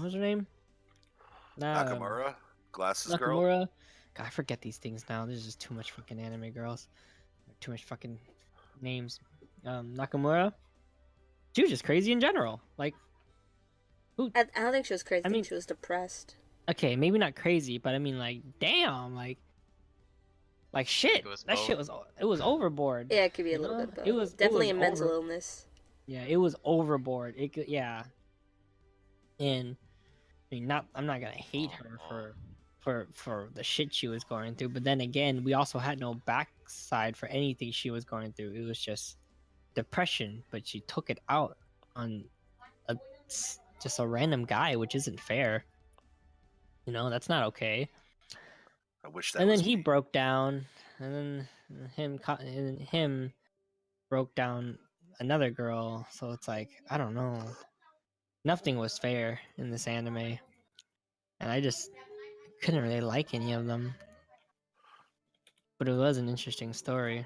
was her name? Nakamura? Glasses girl? Nakamura. God, I forget these things now. There's just too much fucking anime girls. Too much fucking names. Nakamura. She was just crazy in general. Like, I don't think she was crazy. I I think mean- she was depressed. okay, maybe not crazy, but I mean, like, damn, like shit. It was That shit it was overboard. Yeah, it could be a You little know? bit of both. It was Definitely a over- mental illness. Yeah, it was overboard. Yeah. And I mean, I'm not gonna hate her for the shit she was going through, but then again, we also had no backside for anything she was going through. It was just depression, but she took it out on just a random guy, which isn't fair. You know, that's not okay. I wish that And then was he me. broke down, and then him broke down another girl. So it's like, I don't know. Nothing was fair in this anime, and I just couldn't really like any of them. But it was an interesting story.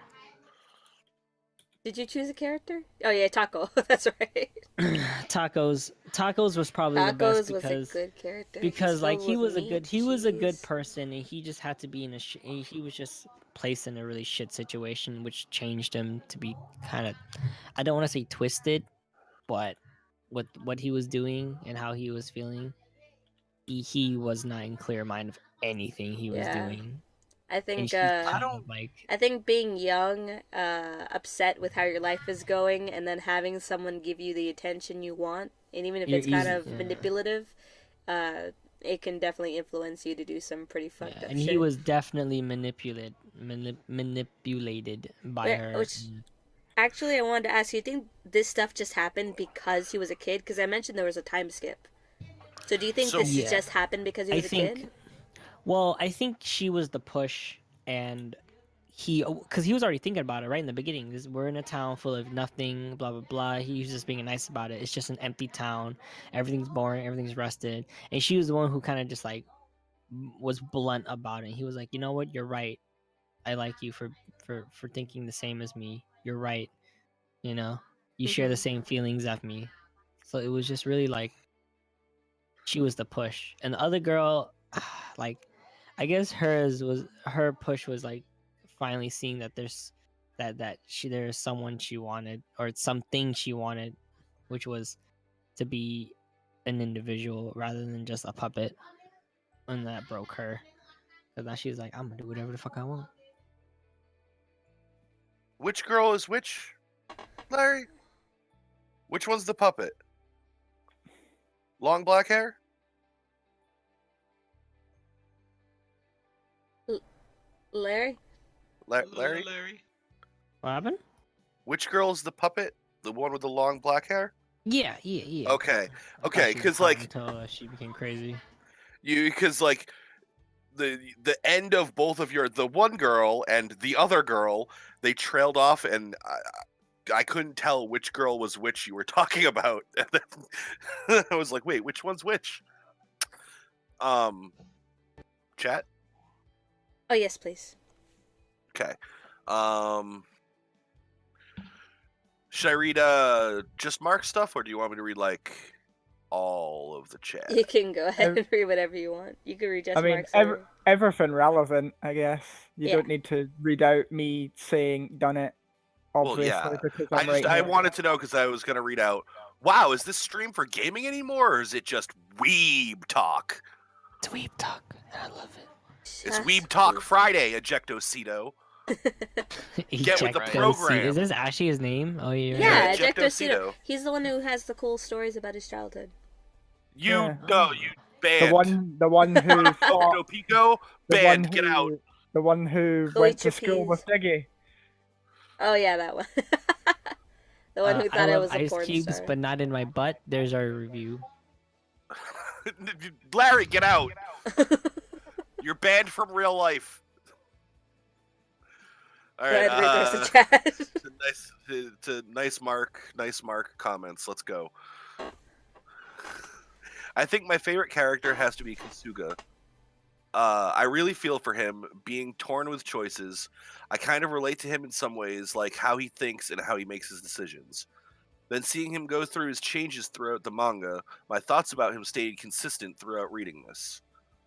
Did you choose a character? Oh yeah, Taco. That's right. Tacos was probably the best Tacos was a because good character. because like still he with was a me. good Jeez. person, and he just had to be in he was just placed in a really shit situation, which changed him to be kind of, I don't want to say twisted, but what he was doing and how he was feeling, he was not in clear mind of anything he was Yeah. doing. I And think he kind of like, I think being young, upset with how your life is going, and then having someone give you the attention you want and even if You're it's kind easy- of yeah. manipulative, it can definitely influence you to do some pretty fucked up And shit. he was definitely manipulated by Wait, her. which actually, I wanted to ask you, think this stuff just happened because he was a kid? Because I mentioned there was a time skip. So do you think So- this Yeah. just happened because he I was a think, kid? well, I think she was the push, and because he was already thinking about it right in the beginning. We're in a town full of nothing, blah blah blah. He was just being nice about it. It's just an empty town. Everything's boring. Everything's rusted. And she was the one who kind of just like was blunt about it. He was like, you know what, you're right. I like you for thinking the same as me. You're right. You know, you share the Mhm. same feelings as me. So it was just really like she was the push, and the other girl, like, I guess her push was like finally seeing that there's someone she wanted, or something she wanted, which was to be an individual rather than just a puppet, and that broke her. Cause now she's like, I'm gonna do whatever the fuck I want. Which girl is which, Larry? Which one's the puppet? Long black hair? Larry? Larry? Larry. What happened? Which girl's the puppet? The one with the long black hair? Yeah. Okay, I thought okay, she was 'cause, hot like- until she became crazy. Because like the end of both of the one girl and the other girl, they trailed off, and I couldn't tell which girl was which you were talking about. And then I was like, wait, which one's which? Chat? Oh, yes, please. Okay. Should I read just Mark stuff, or do you want me to read like all of the chat? You can go ahead and read whatever you want. You can read just I mean, Mark's or- everything relevant, I guess. You Yeah. don't need to read out me saying done it, Well, obviously, yeah. because I I'm right I here. wanted to know because I was gonna read out. Wow, is this stream for gaming anymore, or is it just weeb talk? It's weeb talk, and I love it. It's Just Weeb Talk weeb. Friday, Ejectocito. Get with the Ejecto program. Is this actually his name? Oh, yeah. Yeah, Ejectocito. Ejectocito. He's the one who has the cool stories about his childhood. You Yeah. no, you banned. The one who fought, Octo Pico the one banned. Get out. who, the one who Go went eat to your school peas. with Diggy. Oh yeah, that one. The one who I thought I love was a ice porn cubes, star. but not in my butt. There's our review. Larry, get out. You're banned from real life. All Go right. ahead, read the rest of the chat. Nice Mark comments. Let's go. I think my favorite character has to be Kasuga. I really feel for him being torn with choices. I kind of relate to him in some ways, like how he thinks and how he makes his decisions. Then seeing him go through his changes throughout the manga, my thoughts about him stayed consistent throughout reading this.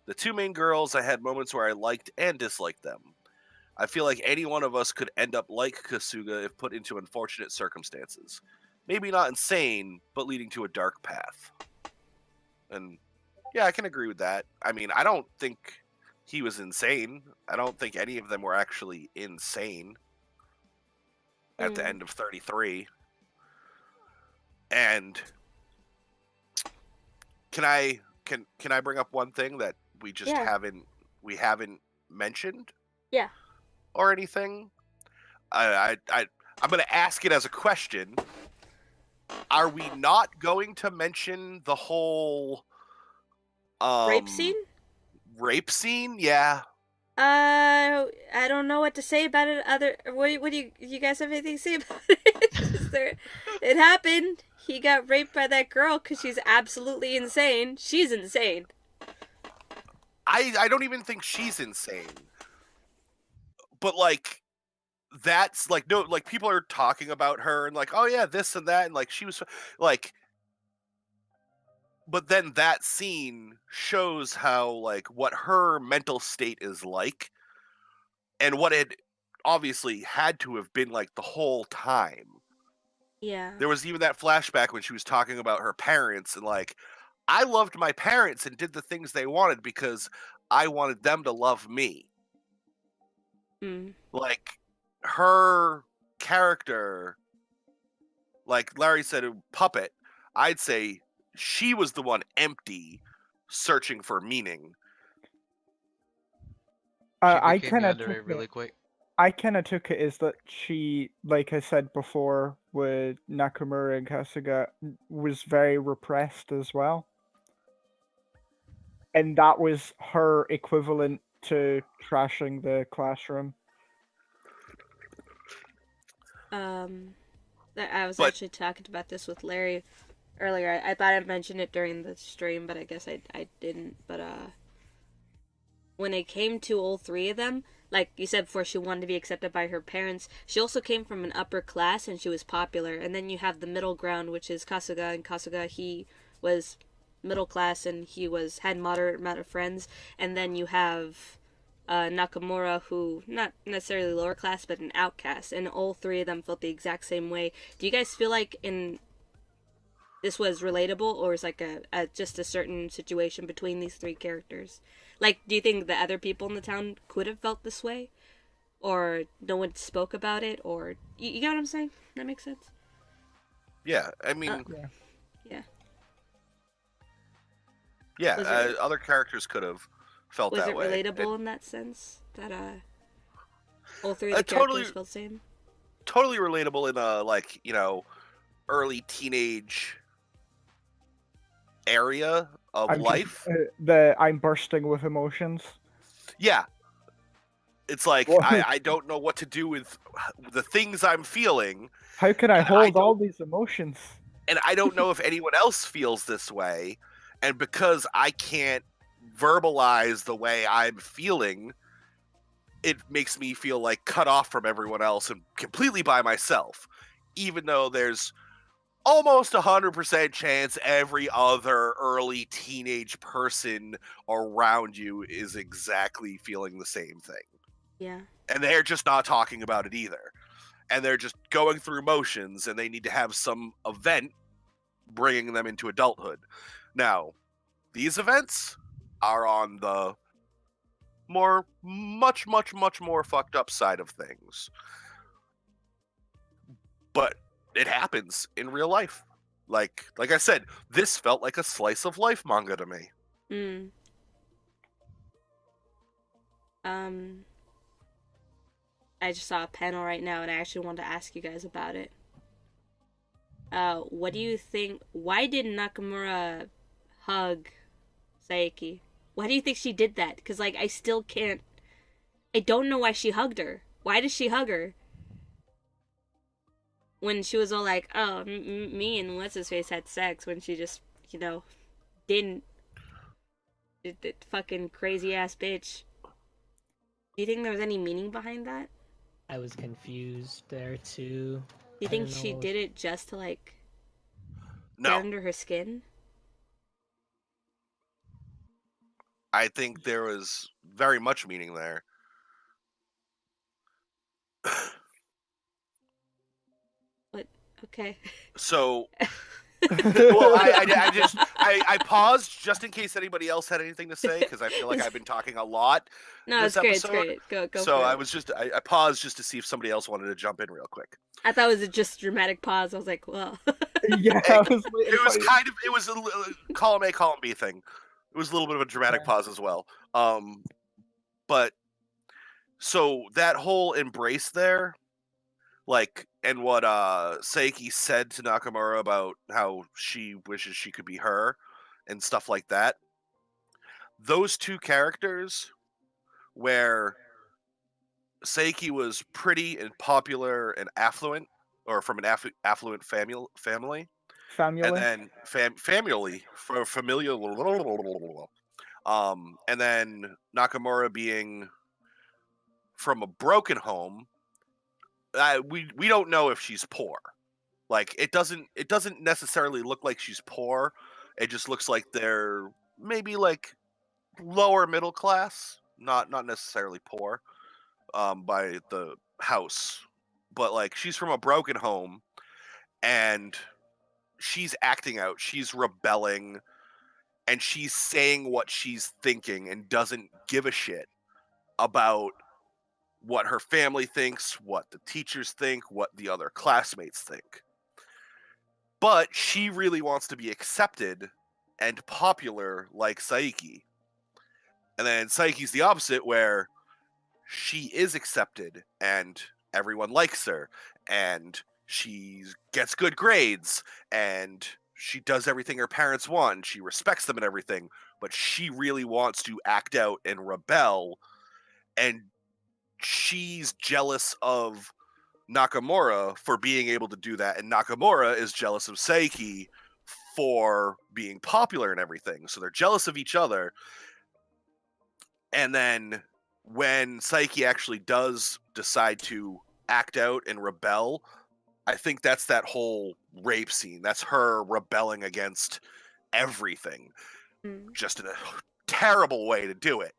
The two main girls, I had moments where I liked and disliked them. I feel like any one of us could end up like Kasuga if put into unfortunate circumstances. Maybe not insane, but leading to a dark path. And yeah, I can agree with that. I mean, I don't think he was insane. I don't think any of them were actually insane at the end of 33. And can I bring up one thing that we just Yeah. haven't mentioned? Yeah. Or anything? I'm gonna ask it as a question. Are we not going to mention the whole Rape scene? Rape scene? Yeah. I don't know what to say about it. What do you guys have anything to say about it? It happened. He got raped by that girl because she's absolutely insane. She's insane. I don't even think she's insane. But like that's like no, like people are talking about her and like, oh yeah, this and that, and like she was like, but then that scene shows how like what her mental state is like and what it obviously had to have been like the whole time. Yeah. There was even that flashback when she was talking about her parents and like, I loved my parents and did the things they wanted because I wanted them to love me. Mm. Like her character, like Larry said, a puppet. I'd say she was the one empty, searching for meaning. She I became kind of yandere took really it. quick. I kind of took it as that she, like I said before, with Nakamura and Kasuga, was very repressed as well, and that was her equivalent to trashing the classroom. I was But- actually talking about this with Larry earlier. I thought I mentioned it during the stream, but I guess I didn't. But when it came to all three of them, like you said before, she wanted to be accepted by her parents. She also came from an upper class and she was popular. And then you have the middle ground, which is Kasuga. And Kasuga, he was middle class and he had moderate amount of friends. And then you have Nakamura, who not necessarily lower class, but an outcast. And all three of them felt the exact same way. Do you guys feel like this was relatable, or is like a just a certain situation between these three characters? Like, do you think the other people in the town could have felt this way, or no one spoke about it, or you get what I'm saying? That makes sense. Yeah, I mean, Yeah. yeah, was it- other characters could have felt Was that it way. relatable in that sense that all three of the Totally- characters felt the same? Totally relatable in a, like, early teenage area of life. I'm bursting with emotions. Yeah. It's like, Whoa. I don't know what to do with the things I'm feeling, How can I And I hold all don't- these emotions? and I don't know if anyone else feels this way. And because I can't verbalize the way I'm feeling, it makes me feel like cut off from everyone else and completely by myself. Even though there's almost 100% chance every other early teenage person around you is exactly feeling the same thing. Yeah. And they're just not talking about it either. And they're just going through motions, and they need to have some event bringing them into adulthood. Now, these events are on the much more fucked up side of things. But it happens in real life. Like I said, this felt like a slice of life manga to me. I just saw a panel right now, and I actually wanted to ask you guys about it. What do you think? Why did Nakamura hug Saeki? Why do you think she did that? Because, like, I still can't. I don't know why she hugged her. Why did she hug her? When she was all like, oh, me and what's-his-face had sex, when she just, didn't. Fucking crazy-ass bitch. Do you think there was any meaning behind that? I was confused there too. Do you I think don't she know. did it just to, like, No, get under her skin? I think there was very much meaning there. But, okay. So, well, I paused just in case anybody else had anything to say, because I feel like I've been talking a lot. No, This it's great, episode, it's great. Go So for I it. was I paused just to see if somebody else wanted to jump in real quick. I thought it was just a dramatic pause. I was like, well. Yeah, I was waiting It was for you. kind of, it was a column A, column B thing. It was a little bit of a dramatic pause as well. But so that whole embrace there, like, and what Saeki said to Nakamura about how she wishes she could be her and stuff like that. Those two characters, where Saeki was pretty and popular and affluent, or from an affluent family, and then familial, and then Nakamura being from a broken home. We don't know if she's poor. Like, it doesn't necessarily look like she's poor. It just looks like they're maybe like lower middle class, not necessarily poor, by the house, but like she's from a broken home, and she's acting out, she's rebelling, and she's saying what she's thinking and doesn't give a shit about what her family thinks, what the teachers think, what the other classmates think. but she really wants to be accepted and popular like Saiki. And then Saiki's the opposite, where she is accepted and everyone likes her and she gets good grades and she does everything her parents want. She respects them and everything, but she really wants to act out and rebel, and she's jealous of Nakamura for being able to do that, and Nakamura is jealous of Saiki for being popular and everything. So they're jealous of each other. And then when Saiki actually does decide to act out and rebel, I think that's that whole rape scene. That's her rebelling against everything, just in a terrible way to do it.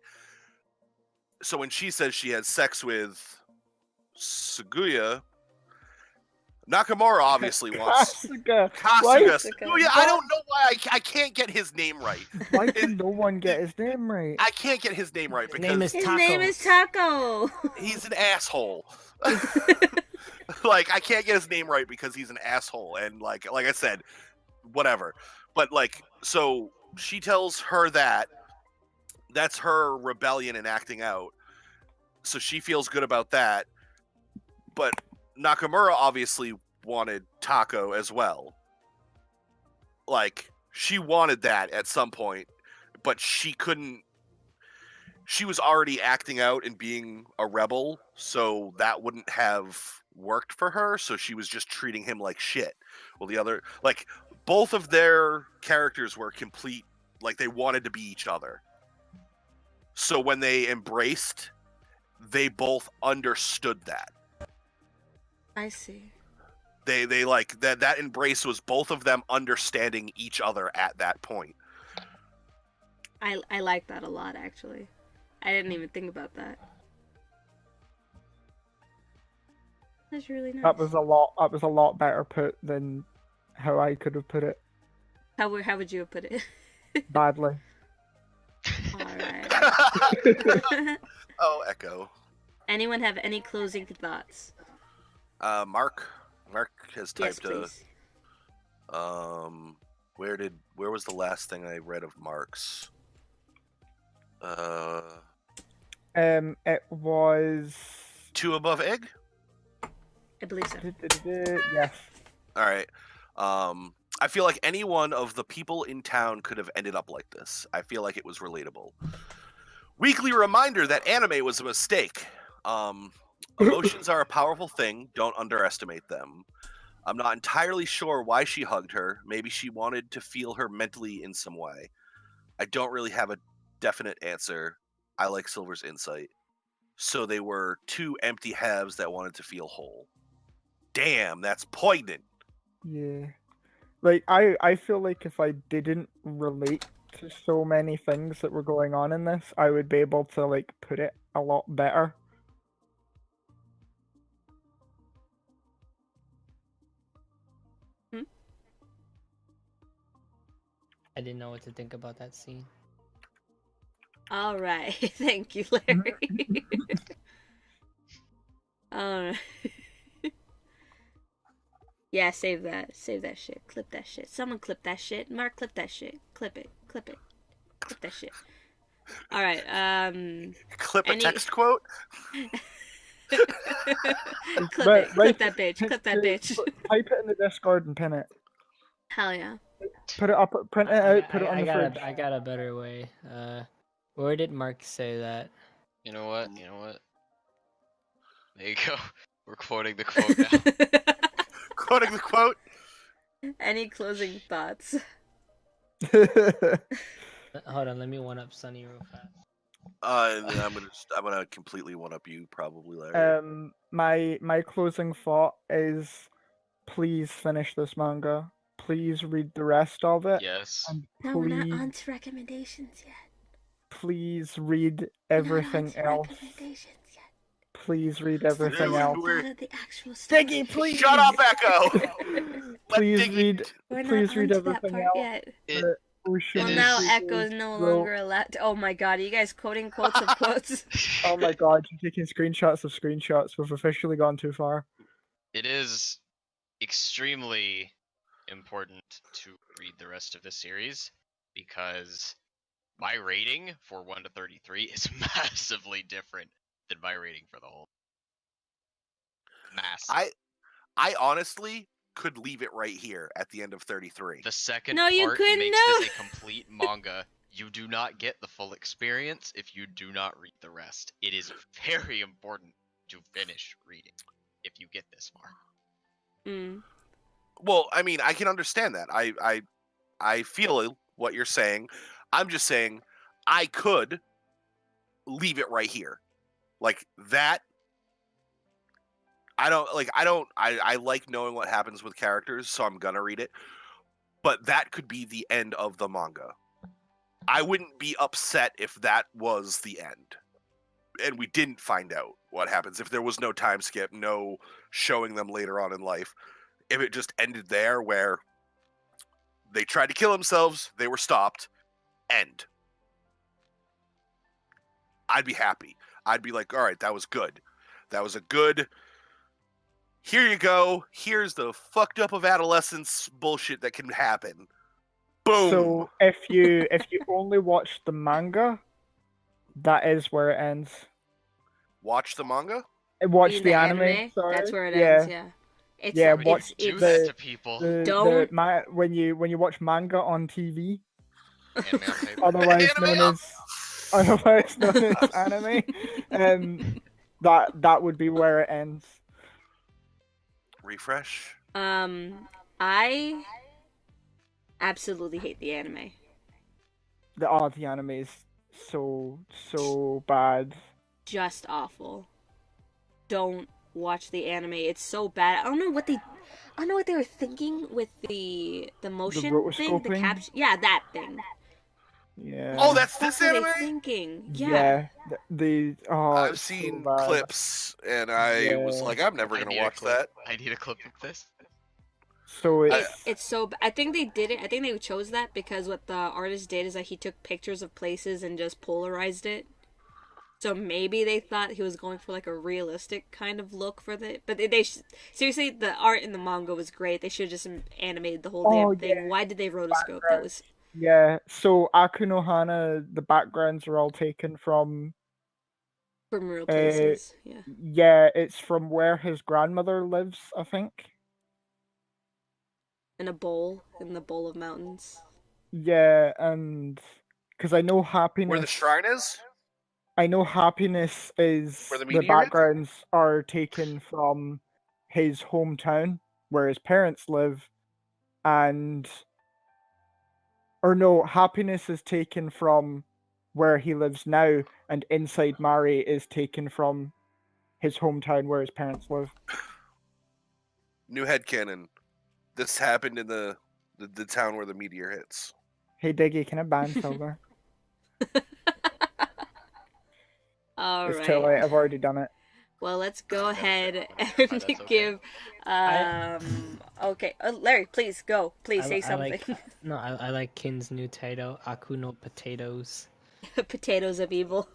So when she says she had sex with Suguya, Nakamura obviously wants Kasuga. Kasuga. Kasuga. Suguya, I don't know why I can't get his name right. Why can no one get his name right? I can't get his name right His because name is His name is Taco. he's an asshole. Like, I can't get his name right because he's an asshole, and like I said, whatever. But like, so she tells her that that's her rebellion and acting out, so she feels good about that. But Nakamura obviously wanted Taco as well. Like, she wanted that at some point, but she couldn't. She was already acting out and being a rebel, so that wouldn't have worked for her, so she was just treating him like shit. Well, the other, like, both of their characters were complete, like, they wanted to be each other. So when they embraced, they both understood that. I see. They like that embrace was both of them understanding each other at that point. I like that a lot, actually. I didn't even think about that. That's really nice. That was a lot better put than how I could have put it. How would you have put it? Badly. Alright. Oh, Echo. Anyone have any closing thoughts? Mark has Yes, typed please. where was the last thing I read of Mark's? It was. Two above egg? I believe so. Yes. All right. I feel like any one of the people in town could have ended up like this. I feel like it was relatable. Weekly reminder that anime was a mistake. Emotions are a powerful thing. Don't underestimate them. I'm not entirely sure why she hugged her. Maybe she wanted to feel her mentally in some way. I don't really have a definite answer. I like Silver's insight. So they were two empty halves that wanted to feel whole. Damn, that's poignant. Yeah. Like, I feel like if I didn't relate to so many things that were going on in this, I would be able to, like, put it a lot better. I didn't know what to think about that scene. All right. Thank you, Larry. All right. Yeah, save that. Save that shit. Clip that shit. Someone clip that shit. Mark, clip that shit. Clip it. Clip it. Clip that shit. All right. Clip a Any- text quote? Clip Right, it. Clip that bitch. Clip that bitch. Type it in the Discord and pin it. Hell yeah. Put it up, print it out, put it on the fridge. I got a better way. Where did Mark say that? You know what? There you go. We're quoting the quote now. Quoting the quote? Any closing thoughts? Hold on, let me one up Sunny real fast. And then I'm gonna completely one up you probably, Larry. My closing thought is, please finish this manga. Please read the rest of it. Yes. And No, we're not please, on to recommendations yet. please read We're not everything on to else. recommendations yet. Please read It's the everything Dude, else. we're- plot of the actual story. Diggy, please. Shut up, Echo! Please Diggy- read. We're Please not read on to that everything part else. yet. It, Ocean Well, It now is- Echo is no longer allowed to... Oh my god, are you guys quoting quotes of quotes? Oh my god, you're taking screenshots of screenshots. We've officially gone too far. it is extremely important to read the rest of the series because my rating for 1 to 33 is massively different than my rating for the whole. Massive. I honestly could leave it right here at the end of 33. The second No, you part couldn't, makes no. this a complete manga. You do not get the full experience if you do not read the rest. It is very important to finish reading if you get this far. Mm. Well, I mean, I can understand that. I feel what you're saying. I'm just saying I could leave it right here. Like that I like knowing what happens with characters, so I'm gonna read it. But that could be the end of the manga. I wouldn't be upset if that was the end. And we didn't find out what happens. If there was no time skip, no showing them later on in life. If it just ended there where they tried to kill themselves, they were stopped, end. I'd be happy. I'd be like, all right, that was good. That was a good... Here you go. Here's the fucked up of adolescence bullshit that can happen. Boom. So if you only watch the manga, that is where it ends. Watch the manga? Watch In the anime. Sorry. That's where it yeah. ends. Yeah. It's Yeah, Why do watch you do it's that to people? Don't- when you watch manga on TV, Anime on paper. otherwise known as anime, that would be where it ends. Refresh. I absolutely hate the anime. The anime is so bad. Just awful. Don't watch the anime. It's so bad. I don't know what they were thinking with the motion thing, the rotoscoping? caption. Yeah, that thing. Yeah. Oh, that's What this were they anime? thinking? Yeah. I've it's so seen bad. clips, and I was Yeah. like, I'm never I gonna need a watch clip. that. I need a clip of this. So It's so. I think they did it. I think they chose that because what the artist did is that he took pictures of places and just polarized it. So maybe they thought he was going for like a realistic kind of look for the. But they seriously, the art in the manga was great. They should have just animated the whole damn thing. yeah. Why did they rotoscope? That was Yeah, so Aku no Hana, the backgrounds are all taken from. from real places. Yeah. Yeah, it's from where his grandmother lives, I think. In the bowl of mountains. Yeah, and because I know happiness. Where the shrine is? I know happiness is Where the the meteor hit? backgrounds are taken from his hometown where his parents live, or no, happiness is taken from where he lives now, and Inside Mari is taken from his hometown where his parents live. New headcanon. This happened in the town where the meteor hits. Hey Diggy, can I ban Silver? All It's right. too late. I've already done it. Well, let's go ahead and that's okay. give. Okay, Larry, please go. Please say I something. I like Kin's new title, Aku no Potatoes. Potatoes of evil.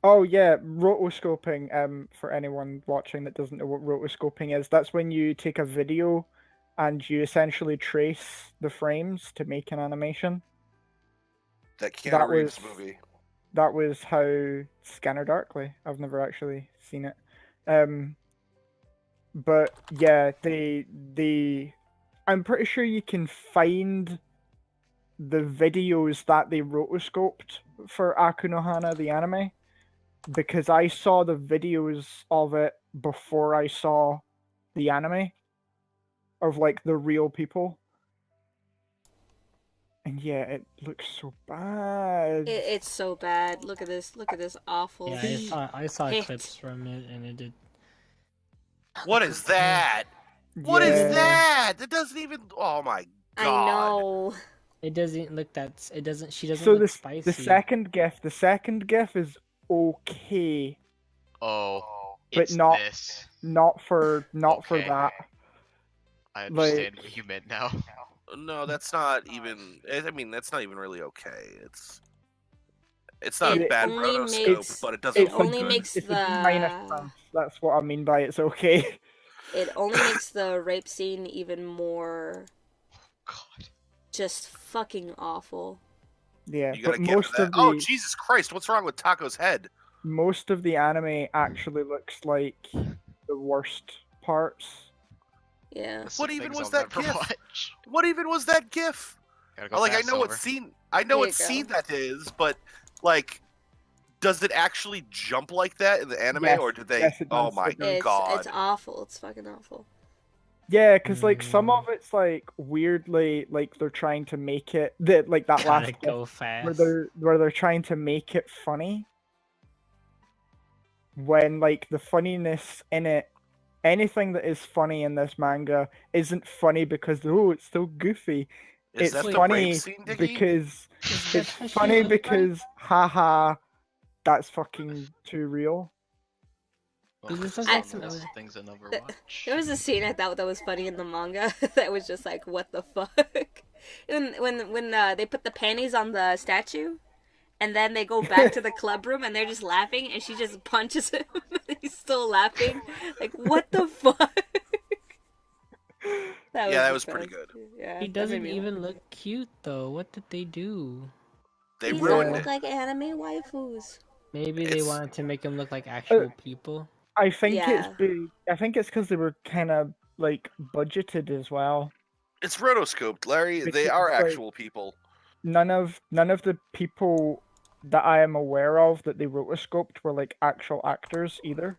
Oh yeah, rotoscoping. For anyone watching that doesn't know what rotoscoping is, that's when you take a video and you essentially trace the frames to make an animation. That Keanu That Reeves was- movie. That was how Scanner Darkly. I've never actually seen it. But yeah, I'm pretty sure you can find the videos that they rotoscoped for Aku no Hana, the anime, because I saw the videos of it before I saw the anime of like the real people. And yeah, it looks so bad. It's so bad. Look at this. Look at this awful. Yeah, I saw Hit. clips from it, and it did. What is that? What is that? It doesn't even. Oh my god! I know. It doesn't look that. It doesn't. She doesn't So look spicy. the second GIF is okay, Oh, But it's not- this. not for Okay. that. I understand what you meant now. No, that's not even. I mean, that's not even really okay. It's not a It bad only rotoscope, makes- but it doesn't it look only good. makes It's the- a B- plus. That's what I mean by it's okay. it only makes the rape scene even more God. just fucking awful. Yeah, You gotta but get most that. of Oh the Jesus Christ! What's wrong with Taco's head? most of the anime actually looks like the worst parts. Yeah. That's What some even things was I'll that never GIF? watch. What even was that GIF? Gotta go Like I fast, know what Silver. scene. I know There what you scene go. that is, but like, does it actually jump like that in the anime, Yes, or did they? yes, it Oh does. my It does. It's God! awful. It's fucking awful. Yeah, because like some Mm. of it's like weirdly like they're trying to make it that like that Gotta last bit go where fast. they're trying to make it funny when like the funniness in it, anything that is funny in this manga isn't funny because oh it's so goofy. Is It's that the rape funny scene, Diggy? because Is that it's how she funny looked like? because haha that's fucking too real. Well, Is this this is I- like on some the list other? of things I never Th- watch. There was a scene I thought that was funny in the manga that was just like, what the fuck? When they put the panties on the statue, and then they go back to the club room and they're just laughing, and she just punches him, and he's still laughing. Like, what the fuck? Yeah, that the was pretty best. good. Yeah, He that made doesn't me even look cute though. What did they do? They These ruined don't it. look like anime waifus. Maybe they It's wanted to make him look like actual people. I think Yeah. I think it's because they were kind of like budgeted as well. it's rotoscoped, Larry. They Because, are like, actual people. none of the people that I am aware of that they rotoscoped were like actual actors either.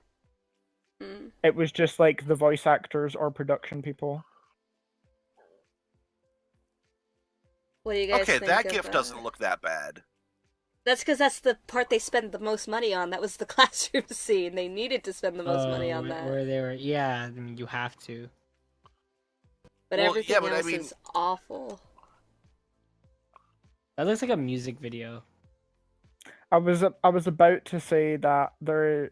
Mm. It was just like the voice actors or production people. What do you guys Okay, think that of, GIF doesn't look that bad. That's because that's the part they spent the most money on. That was the classroom scene. They needed to spend the most money on that. Where they were, yeah, I mean, you have to. But Well, everything yeah, but I else mean- is awful. That looks like a music video. I was about to say that there.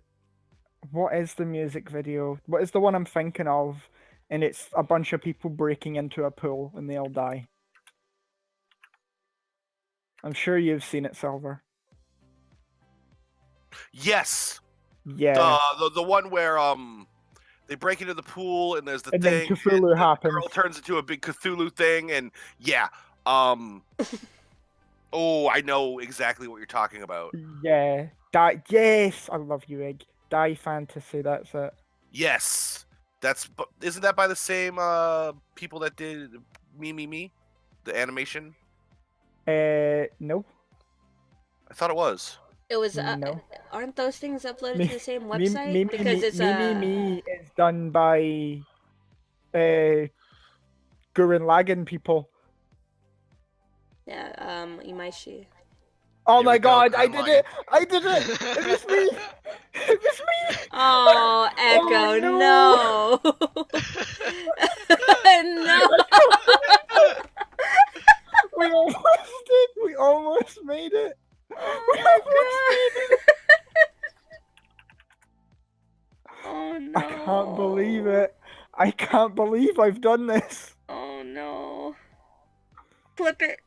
What is the music video? What is the one I'm thinking of? And it's a bunch of people breaking into a pool and they all die. I'm sure you've seen it, Silver. Yes, Yeah. the one where they break into the pool and there's the And then thing. Cthulhu the happens. girl turns into a big Cthulhu thing, and yeah. Oh, I know exactly what you're talking about. Yeah. Yes, I love you, Egg. Die Fantasy, that's it. Yes, isn't that by the same people that did Me, the animation? No. I thought it was. It was. No. Aren't those things uploaded Me- to the same Me, website? me, Because me, it's me is done by Gurren Lagann people. Yeah. Imaishi. Oh Here my we go, god, I Gurren did Lagann. it! I did it! It was me! It was me! Oh, Echo, no! no! No! We almost did! We almost made it! We Oh almost made it! Oh no! I can't believe it! I can't believe I've done this! Oh no! Flip it!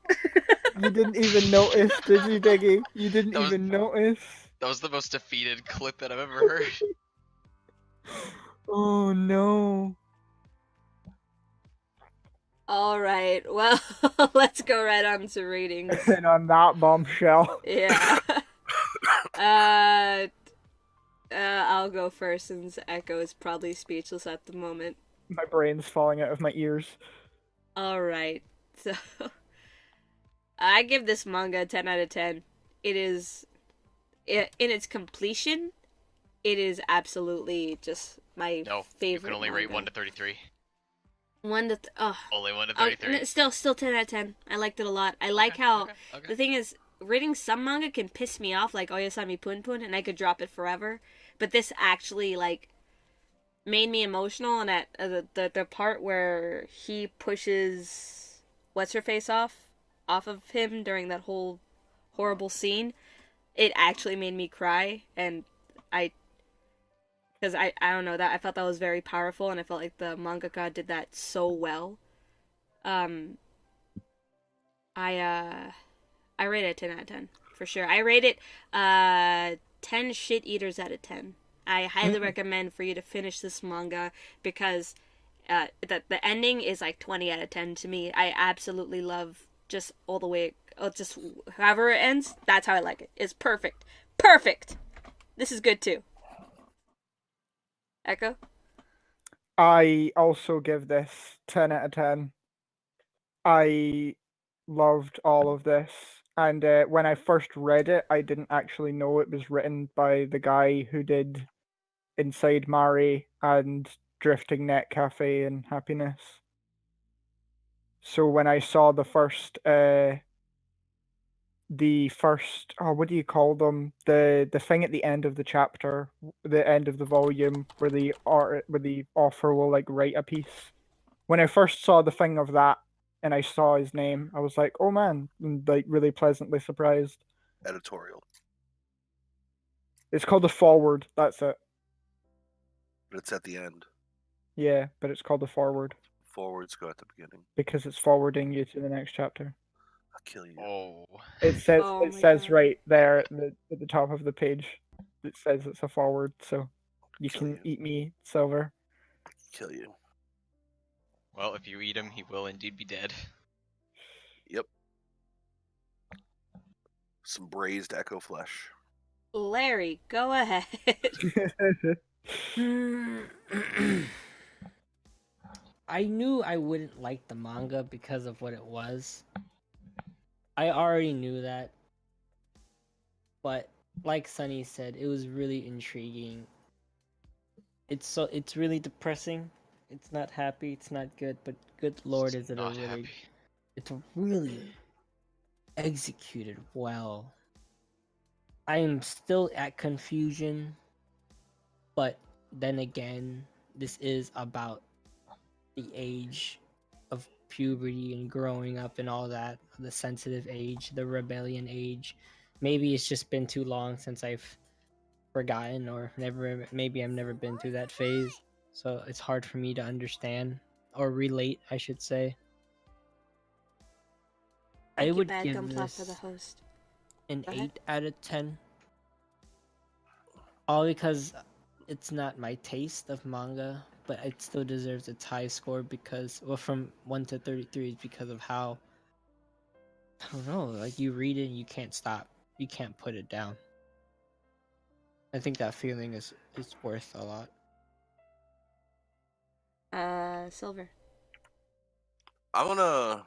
You didn't even notice, did you, Diggy? You didn't That was- even notice. That was the most defeated clip that I've ever heard. Oh no. All right. Well, let's go right on to ratings. And on that bombshell. Yeah. I'll go first since Echo is probably speechless at the moment. My brain's falling out of my ears. All right. So I give this manga a 10 out of 10. It is in its completion, it is absolutely just my No, favorite. you can only rate 1 to 33. 1 to Only 1 to oh, 33. still 10 out of 10. I liked it a lot. I like how Okay. the thing is reading some manga can piss me off like Oyasami Pun Pun and I could drop it forever, but this actually like made me emotional, and at the part where he pushes what's her face off of him during that whole horrible scene, it actually made me cry, and because I don't know, that I felt that was very powerful, and I felt like the mangaka did that so well. I rate it 10 out of 10 for sure. I rate it 10 shit eaters out of 10 I highly recommend for you to finish this manga because the ending is like 20 out of 10 to me. I absolutely love just all the way, just however it ends. That's how I like it. It's perfect. Perfect. This is good too. Echo. I also give this 10 out of 10. I loved all of this. And when I first read it, I didn't actually know it was written by the guy who did Inside Mari and Drifting Net Cafe and Happiness. So when I saw the first what do you call them, the thing at the end of the chapter, the end of the volume where the author will like write a piece, when I first saw the thing of that and I saw his name, I was like, oh man, and like really pleasantly surprised. Editorial. It's called the forward, that's it. But it's at the end. Yeah, but it's called the forward Forwards go at the beginning. because it's forwarding you to the next chapter. I'll kill you. Oh. It says Oh it my says God. right there at the top of the page. It says it's a forward, so you Kill can you. eat me, Silver. Kill you. Well, if you eat him, he will indeed be dead. Yep. Some braised echo flesh. Larry, go ahead. I knew I wouldn't like the manga because of what it was. I already knew that. But like Sunny said, it was really intriguing. It's really depressing. It's not happy, it's not good, but good lord is it a Not really happy. it's really executed well. I am still at confusion, but then again, this is about the age of puberty and growing up and all that, the sensitive age, the rebellion age. Maybe it's just been too long since I've forgotten or maybe I've never been through that phase. So it's hard for me to understand or relate, I should say. I Thank you, would Bad give Gunpla, for the this host. an Go ahead. 8 out of 10. All because it's not my taste of manga, but it still deserves its high score because, well, from 1 to 33 is because of how, I don't know, like you read it and you can't stop. You can't put it down. I think that feeling is worth a lot. Silver. I'm gonna,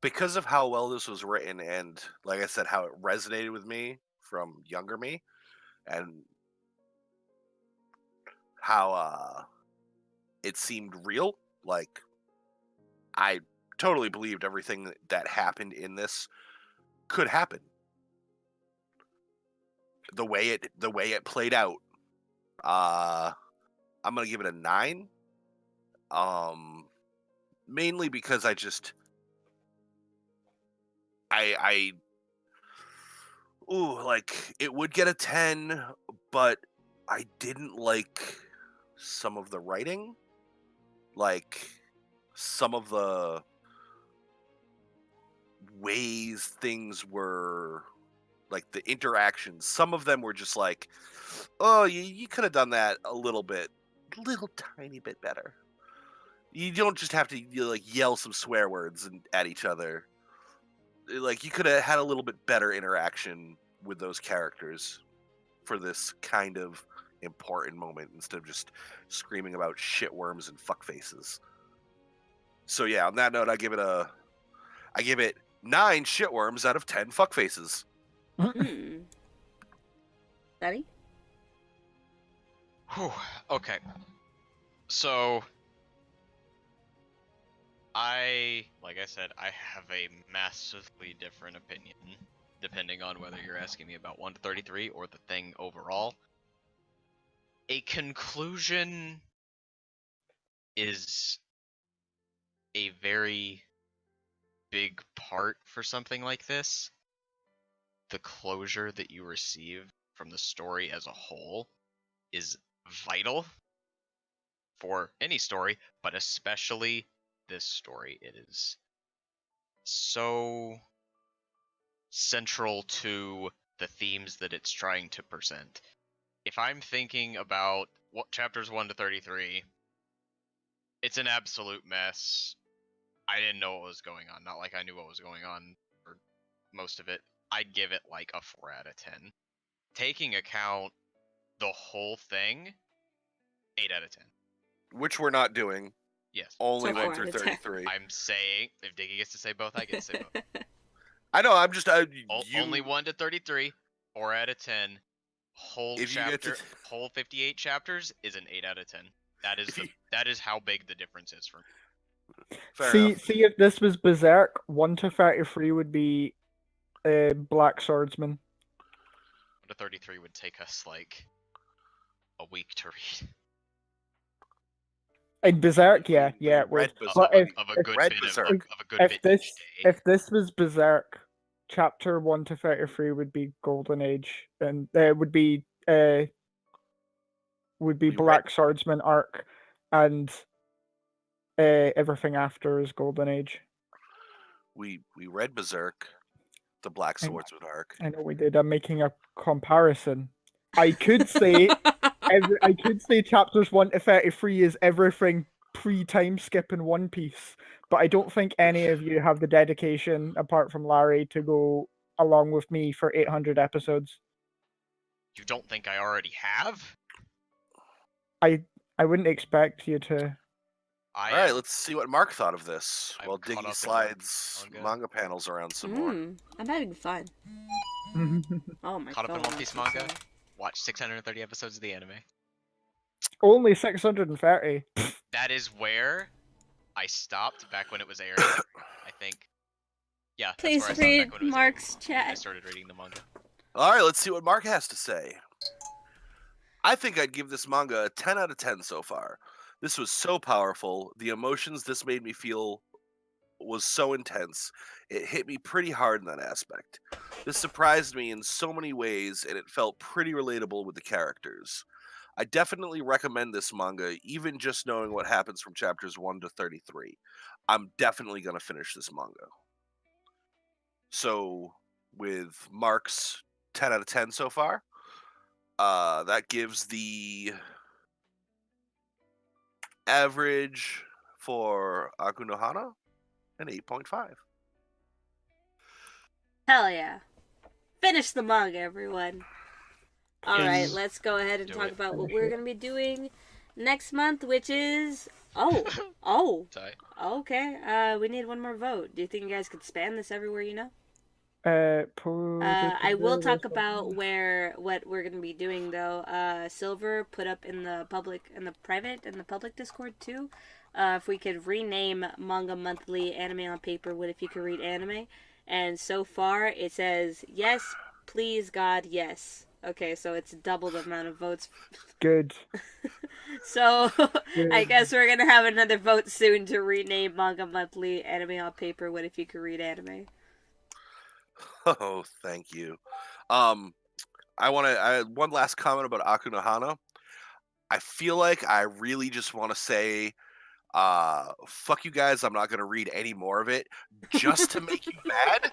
because of how well this was written and, like I said, how it resonated with me from younger me, and how it seemed real. Like, I totally believed everything that happened in this could happen. The way it played out, I'm gonna give it a 9. Mainly because I like, it would get a 10, but I didn't like some of the writing, like some of the ways things were, like the interactions. Some of them were just like, oh, you could have done that a little tiny bit better. You don't just have to like yell some swear words at each other. Like, you could have had a little bit better interaction with those characters for this kind of important moment instead of just screaming about shitworms and fuckfaces. So yeah, on that note, I give it 9 shitworms out of 10 fuckfaces. Daddy? Whew. Okay. So, like I said, I have a massively different opinion, depending on whether you're asking me about 1 to 33 or the thing overall. A conclusion is a very big part for something like this. The closure that you receive from the story as a whole is vital for any story, but especially this story. It is so central to the themes that it's trying to present. if I'm thinking about what chapters 1 to 33, it's an absolute mess. I didn't know what was going on. Not like I knew what was going on for most of it. I'd give it like a 4 out of 10. Taking account the whole thing, 8 out of 10. Which we're not doing. Yes. Only So 1 4 through out of 10. 33. I'm saying, if Diggy gets to say both, I get to say both. I know. I'm just. Only 1 to 33, 4 out of 10. Whole If you get chapter, to- whole 58 chapters is an 8 out of 10. That is that is how big the difference is for me. Fair enough. See if this was Berserk, 1 to 33 would be Black Swordsman. 1 to 33 would take us like a week to read. In Berserk, yeah, We it would. read Berserk. But Of a good Read bit Berserk. of a good bit each day. if this was Berserk, chapter 1 to 33 would be Golden Age, and would be We Black Swordsman arc, and everything after is Golden Age. We read Berserk, the Black I- Swordsman arc. I know we did. I'm making a comparison. I could say I could say chapters 1 to 33 is everything pre-time skip in One Piece, but I don't think any of you have the dedication, apart from Larry, to go along with me for 800 episodes. You don't think I already have? I wouldn't expect you to. I All right, am- let's see what Mark thought of this. I'm While caught up Diggy in slides manga. manga panels around some more. I'm having fun. Oh my caught god. up in One Piece manga. Watched 630 episodes of the anime. Only 630. That is where I stopped back when it was airing. I think. Yeah. that's Please where I stopped back read when it was airing. Mark's I chat. started reading the manga. All right, let's see what Mark has to say. I think I'd give this manga a 10 out of 10 so far. This was so powerful. The emotions this made me feel was so intense. It hit me pretty hard in that aspect. This surprised me in so many ways, and it felt pretty relatable with the characters. I definitely recommend this manga, even just knowing what happens from chapters 1 to 33. I'm definitely going to finish this manga. So, with Mark's 10 out of 10 so far, that gives the average for Aku no Hana an 8.5. Hell yeah. Finish the manga, everyone. Alright, Yes. let's go ahead and Do talk it. about what Finish we're it. going to be doing next month, which is... Oh, Sorry. okay. We need one more vote. Do you think you guys could spam this everywhere you know? I I will talk about what we're gonna be doing though. Silver put up in the public Discord too. If we could rename Manga Monthly Anime on Paper, what if you could read anime? And so far it says yes, please God, yes. Okay, so it's double the amount of votes. Good. So Good. I guess we're gonna have another vote soon to rename Manga Monthly Anime on Paper. What if you could read anime? Oh, thank you. I one last comment about Aku no Hana. I feel like I really just want to say, fuck you guys. I'm not gonna read any more of it, just to make you mad,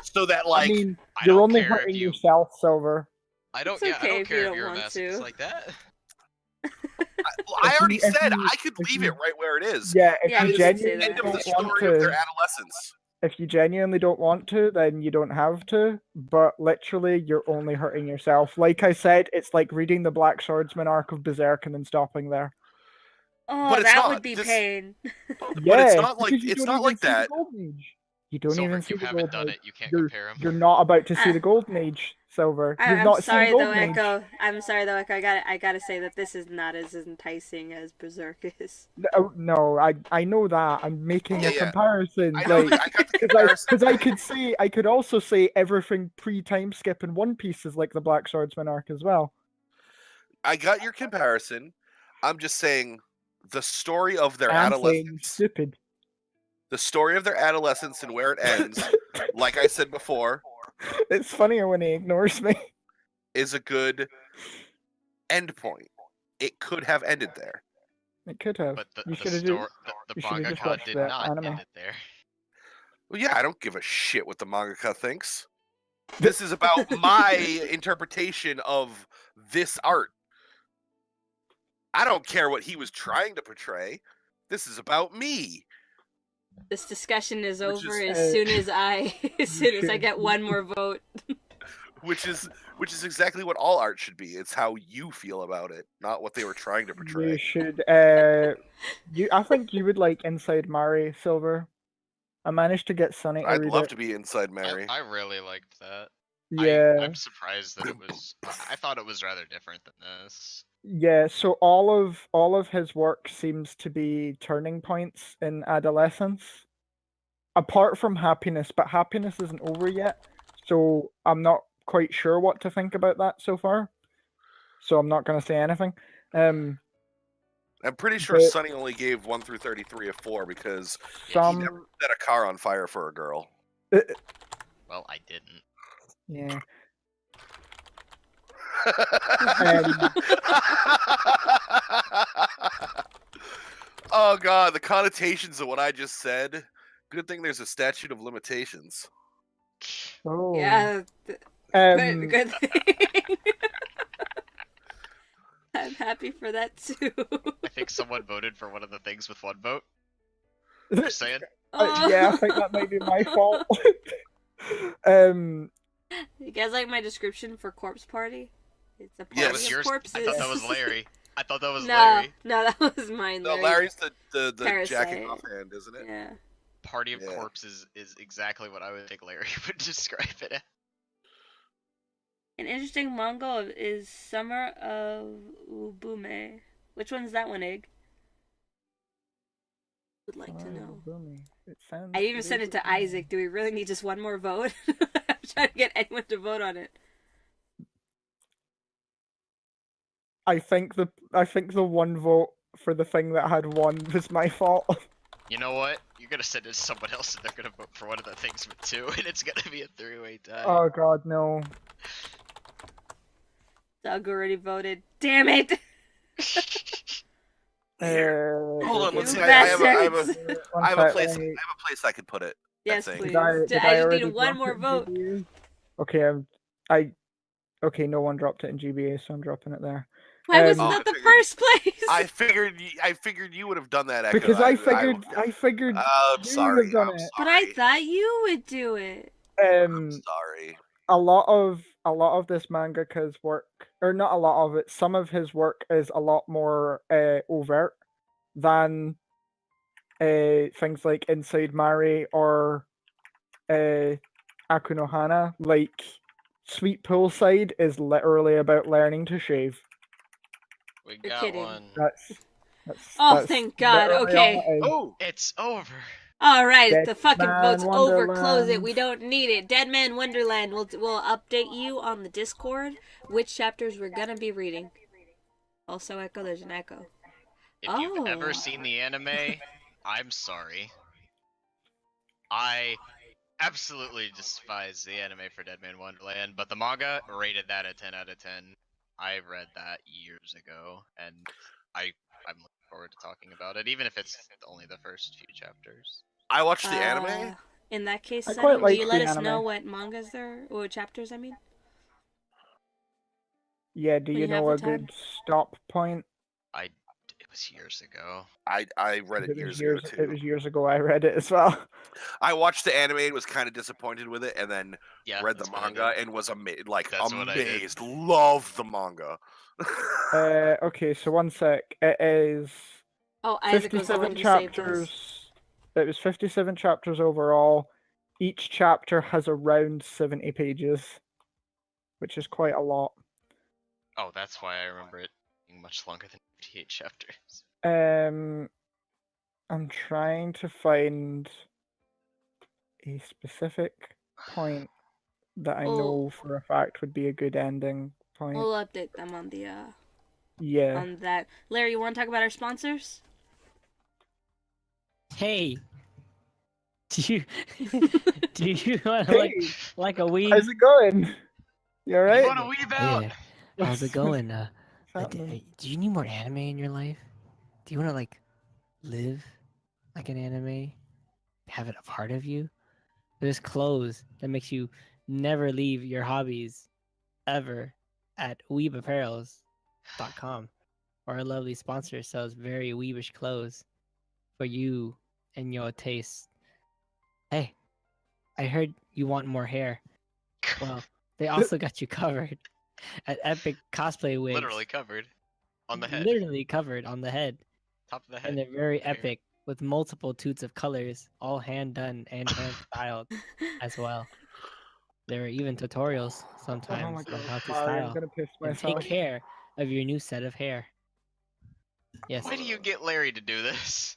so that I like mean, I you're don't only care if hurting you- yourself, Silver. I don't. It's Yeah, I okay don't if you care don't if you're a want masochist to. like that. I already if said you- I could if leave you- it right where it is. Yeah, if Yeah, you you did say genuinely that. End of the don't want story of their to, adolescence. if you genuinely don't want to, then you don't have to. But literally, you're only hurting yourself. Like I said, it's like reading the Black Swordsman arc of Berserk and then stopping there. Oh, But it's that not. would be This- pain. But it's not like because you it's don't not even like see the that. Golden Age. You don't Silver, even see you the haven't Golden done Age. it. You can't You're, compare 'em. you're not about to see Ah. the Golden Age, Silver. You've I'm not seen sorry the though, Golden Age. Echo. I'm sorry though, Echo. I gotta say that this is not as enticing as Berserk is. No, I know that. I'm making a Yeah. comparison. I know. Like, I got the comparison. because I could also say everything pre-time skip in One Piece is like the Black Swordsman arc as well. I got your comparison. I'm just saying the story of their I'm saying adolescence. stupid. The story of their adolescence and where it ends, like I said before, It's funnier when he ignores me. is a good end point. It could have ended there. It could have. But the You the, should have story, the you should've just mangaka watched did the not anime. end it there. Well, yeah, I don't give a shit what the mangaka thinks. This is about my interpretation of this art. I don't care what he was trying to portray. This is about me. This discussion is Which over is- as soon as I should- get one more vote. Which is exactly what all art should be. It's how you feel about it, not what they were trying to You portray. should. I think you would like Inside Mari, Silver. I managed to get Sunny to I'd read love it. to be inside Mary. I really liked that. Yeah. I'm surprised that it was. I thought it was rather different than this. Yeah, so all of his work seems to be turning points in adolescence. Apart from Happiness, but Happiness isn't over yet, so I'm not quite sure what to think about that so far. So I'm not gonna say anything. I'm pretty sure but- Sonny only gave 1 through 33 a 4 because he Some never set a car on fire for a girl. Well, I didn't. yeah. Oh god, the connotations of what I just said. Good thing there's a statute of limitations. Oh. Yeah, Um, good thing. I'm happy for that too. I think someone voted for one of the things with one vote. Just saying. yeah, I think that might be my fault. um, You guys like my description for Corpse Party? It's a party Yes. That was of yours. corpses. I thought that was Larry. I thought that was no, Larry. no, that was mine. No, Larry. Larry's the Parasite. jacking off hand, isn't it? Yeah. Party of Yeah. corpses is exactly what I would think Larry would describe it as. An interesting manga is Summer of Ubume. Which one's that one, Egg? Would like to know. Boomy. It sounds I even sent it to Isaac. Do we really need just one more vote? I'm trying to get anyone to vote on it. I think the one vote for the thing that had won was my fault. You know what? You're gonna send it to someone else and they're gonna vote for one of the things with two, and it's gonna be a three-way tie. Oh god, no. Doug already voted. Damn it! Hold on, let's You see. I have bastards. a place I could put it. Yes, think. please. Did I just already need one drop more it in vote. GBA? Okay, no one dropped it in GBA, so I'm dropping it there. Why wasn't Oh, that I the figured- first place? I figured you would have done that. Echo. Because I figured I'm you would sorry. have done I'm it. But I sorry. thought you would do it. Sorry. A lot of this mangaka's work, or not a lot of it, some of his work is a lot more overt than things like Inside Mari or Aku no Hana. Like Sweet Poolside is literally about learning to shave. We You're got kidding. one. That's Oh, thank God, literally okay. all it is. Oh, It's over. All right, Dead the fucking Man vote's over. Close it. Wonderland. We don't need it. Dead Man Wonderland. We'll update you on the Discord which chapters we're gonna be reading. Also, Echo. There's an echo. If you've Oh. ever seen the anime, I'm sorry. I absolutely despise the anime for Dead Man Wonderland, but the manga rated that a 10 out of 10. I read that years ago, and I'm looking forward to talking about it, even if it's only the first few chapters. I watched the anime. In that case, I Sunny, quite will like you let the us know anime. what mangas there or chapters? I mean. Yeah, do When you you have know the a time. good stop point? It was years ago. I read it years ago It too. was years ago I read it as well. I watched the anime and was kind of disappointed with it, and then Yeah, read the that's what I manga did. and was That's what I did. amazed. Love the manga. Okay, so one sec. It is Oh, Isaac was the 57 one who saved us. chapters. It was 57 chapters overall. Each chapter has around 70 pages, which is quite a lot. Oh, that's why I remember it being much longer than 58 chapters. I'm trying to find a specific point that I Oh. know for a fact would be a good ending point. We'll update them on the Yeah. on that. Larry, you want to talk about our sponsors? Hey, do you want to Hey, like a weed? how's it going? You alright? You want a weeb out? Yeah. How's it going? What's happening? Do you need more anime in your life? Do you want to like live like an anime? Have it a part of you? There's clothes that makes you never leave your hobbies ever at weebapparels.com. Our lovely sponsor sells very weebish clothes for you and your taste. Hey, I heard you want more hair. Well, they also got you covered at Epic Cosplay Wigs. Literally covered on the head, Literally covered on the head. top of the head. And they're very There. epic with multiple toots of colors, all hand done and hand styled as well. There are even tutorials sometimes on how to Sorry, I'm style gonna piss and take myself. care of your new set of hair. Yes. Why do you get Larry to do this?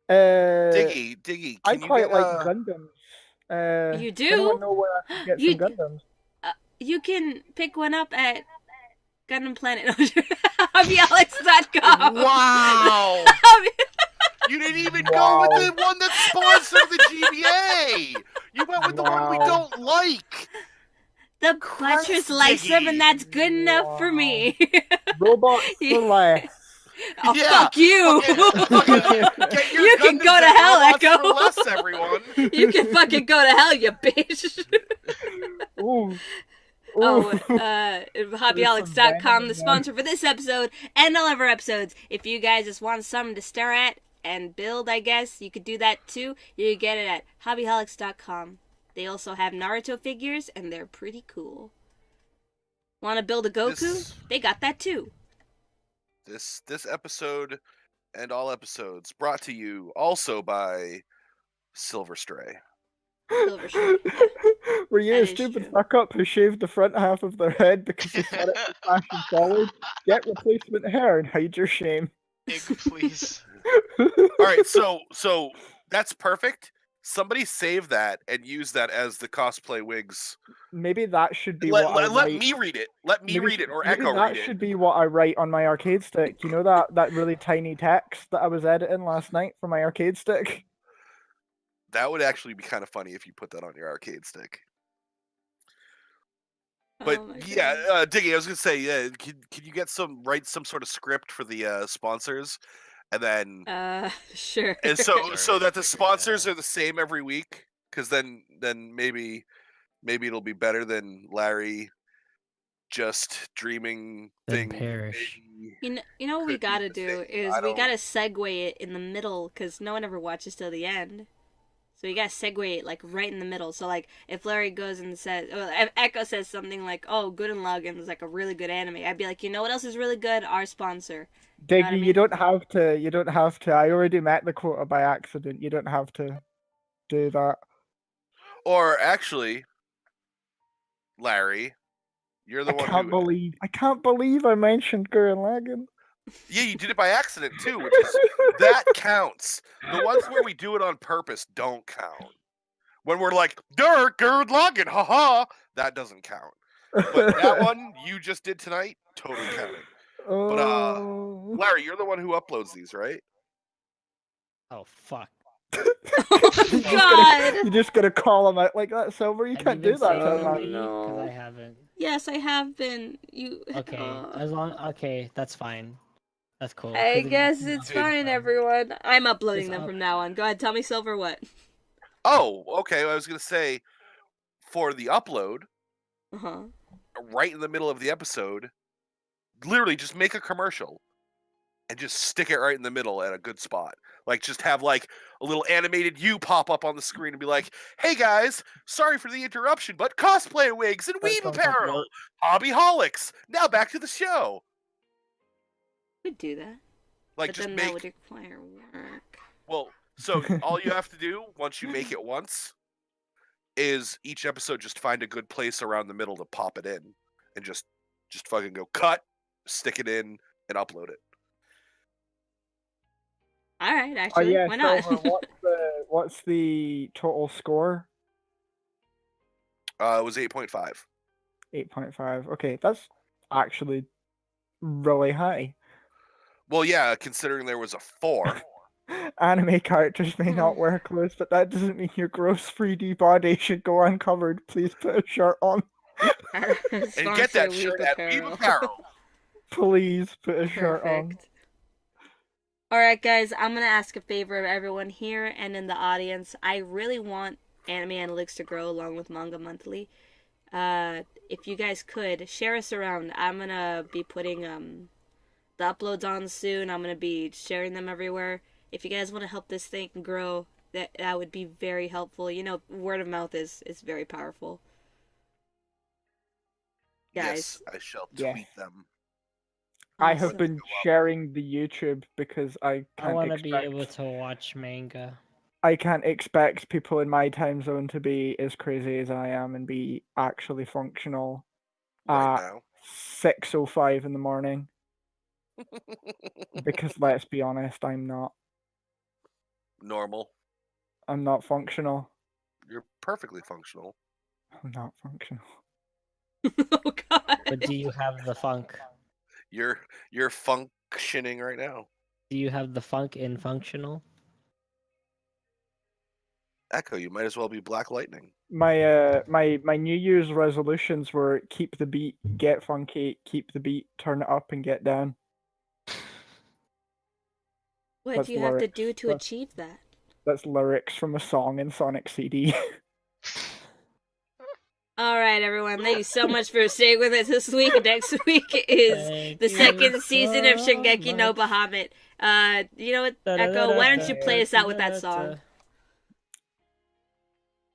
Diggy, I can you quite get like Gundams. You Anyone do? know where I can get You- some Gundams? You can pick one up at Gundam Planet. HobbyAlex.com. Wow! Hobby- You didn't even go with the one that sponsored the GBA. You went with the one we Wow. don't like. The Christ, buttress likes them, and Diggy. that's good enough for me. Robots for life. Oh, Yeah, fuck you! Get your You can Gundams go to and hell, robots Echo. for less, everyone. You can fucking go to hell, you bitch. Ooh. Oh, Ooh. HobbyAlex.com, the sponsor for this episode and all of our episodes. If you guys just want something to stare at and build, I guess, you could do that too. You can get it at HobbyAlex.com. They also have Naruto figures, and they're pretty cool. Want to build a Goku? They got that too. This episode and all episodes brought to you also by Silver Stray. Silver Stray, Were you That a is stupid true. fuck up who shaved the front half of their head because they thought it was fashion forward? Get replacement hair and hide your shame. Ig, please. All right, so that's perfect. Somebody save that and use that as the cosplay wigs. Maybe that should be what I Let write. me read it. Let me read it, or maybe Echo that read should it. be what I write on my arcade stick. You know that really tiny text that I was editing last night for my arcade stick? That would actually be kind of funny if you put that on your arcade stick. Oh But my yeah, God. Diggy, I was gonna say, yeah, can you write some sort of script for the sponsors, and then Sure. and so Sure, that the figure it sponsors out. are the same every week, because then maybe it'll be better than Larry just dreaming Then things. perish. maybe You know what we could be gotta the do same. is I we don't- gotta segue it in the middle, because no one ever watches till the end. So you gotta segue it like right in the middle. So like if Larry goes and says, or if Echo says something like, "Oh, Gurren Lagann is like a really good anime," I'd be like, you know what else is really good? Our sponsor. Diggy, what I you mean? don't have to. You don't have to. I already met the quota by accident. You don't have to do that. Or actually, Larry, you're the I one can't who. believe. I can't believe I mentioned Gurren Lagann. Yeah, you did it by accident too, which is that counts. The ones where we do it on purpose don't count. When we're like, "Dirk, Gurren Lagann, haha," that doesn't count. But that one you just did tonight, totally counted. But Oh. Larry, you're the one who uploads these, right? Oh fuck. You God. just gotta call him out like that, Silver. You Have can't been do that to saving him. me? no. Because I haven't. Yes, I have been. You. Okay, okay, that's fine. That's cool. 'cause I if you- guess it's Dude. fine, everyone. I'm uploading Just them up- from now on. Go ahead, tell me, Silver, what? Oh, okay. I was gonna say, for the upload, Uh huh. right in the middle of the episode, literally just make a commercial and just stick it right in the middle at a good spot. Like, just have like a little animated you pop up on the screen and be like, "Hey guys, sorry for the interruption, but cosplay wigs and That weeb sounds like apparel, work. hobbyholics. Now back to the show." Could do that, Like, but just then make that would require work. well. So all you have to do once you make it once is each episode just find a good place around the middle to pop it in, and just fucking go cut, stick it in, and upload it. All right, Oh actually, yeah, why not? Silver. What's the total score? It was 8.5. 8.5. Okay, that's actually really high. Well, yeah, considering there was a 4. Anime characters may not wear clothes, but that doesn't mean your gross 3D body should go uncovered. Please put a shirt on. And get that shirt at Weeb Apparel. Please put a shirt on. Perfect. All right, guys, I'm gonna ask a favor of everyone here and in the audience. I really want Anime Analytics to Grow along with Manga Monthly. If you guys could share us around, I'm gonna be putting the uploads on soon. I'm gonna be sharing them everywhere. If you guys want to help this thing grow, that would be very helpful. You know, word of mouth is very powerful. Guys. Yes, I shall Yeah. tweet them. I have Awesome. been sharing the YouTube because I I can't want to expect be able to watch manga. I can't expect people in my time zone to be as crazy as I am and be actually functional Right at now. 6:05 in the morning. Because let's be honest, I'm not. Normal. I'm not functional. You're perfectly functional. I'm not functional. Oh god. But do you have the funk? You're functioning right now. Do you have the funk in functional? Echo, you might as well be Black Lightning. My New Year's resolutions were keep the beat, get funky, keep the beat, turn it up and get down. What That's do you have to lyrics. do to achieve that? That's lyrics from a song in Sonic CD. All right, everyone. Thank you so much for staying with us this week. Next week is Thank the you second season of so Shingeki no much. Bahamut. You know what, Echo? Why don't you play us out with that song?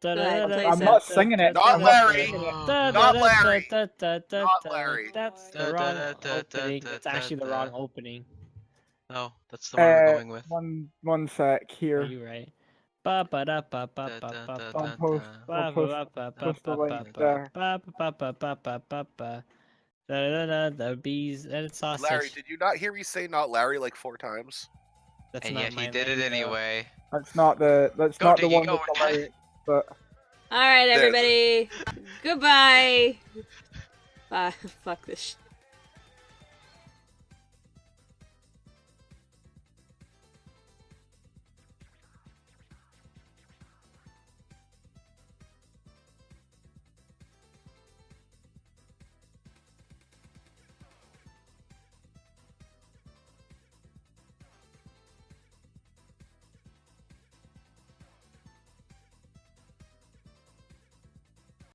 Go ahead, play us I'm out. not singing it. Not I'm Larry. singing it. Not Larry. Not Larry. That's the wrong opening. It's actually the wrong opening. No, that's the one we're going with. One sec Are here. you right? Ba ba da ba ba ba ba I'll ba. post, Ba I'll ba post, ba ba post the ba link ba there. ba ba ba ba ba ba ba. Da da da. The bees and sausage. Larry, did you not hear me say not Larry like 4 times? That's And not yet he my did it lingo. anyway. That's not the Go, not the Diggy, one go with with the that. lyrics, but All right, There. everybody. Goodbye. Bye. Fuck this.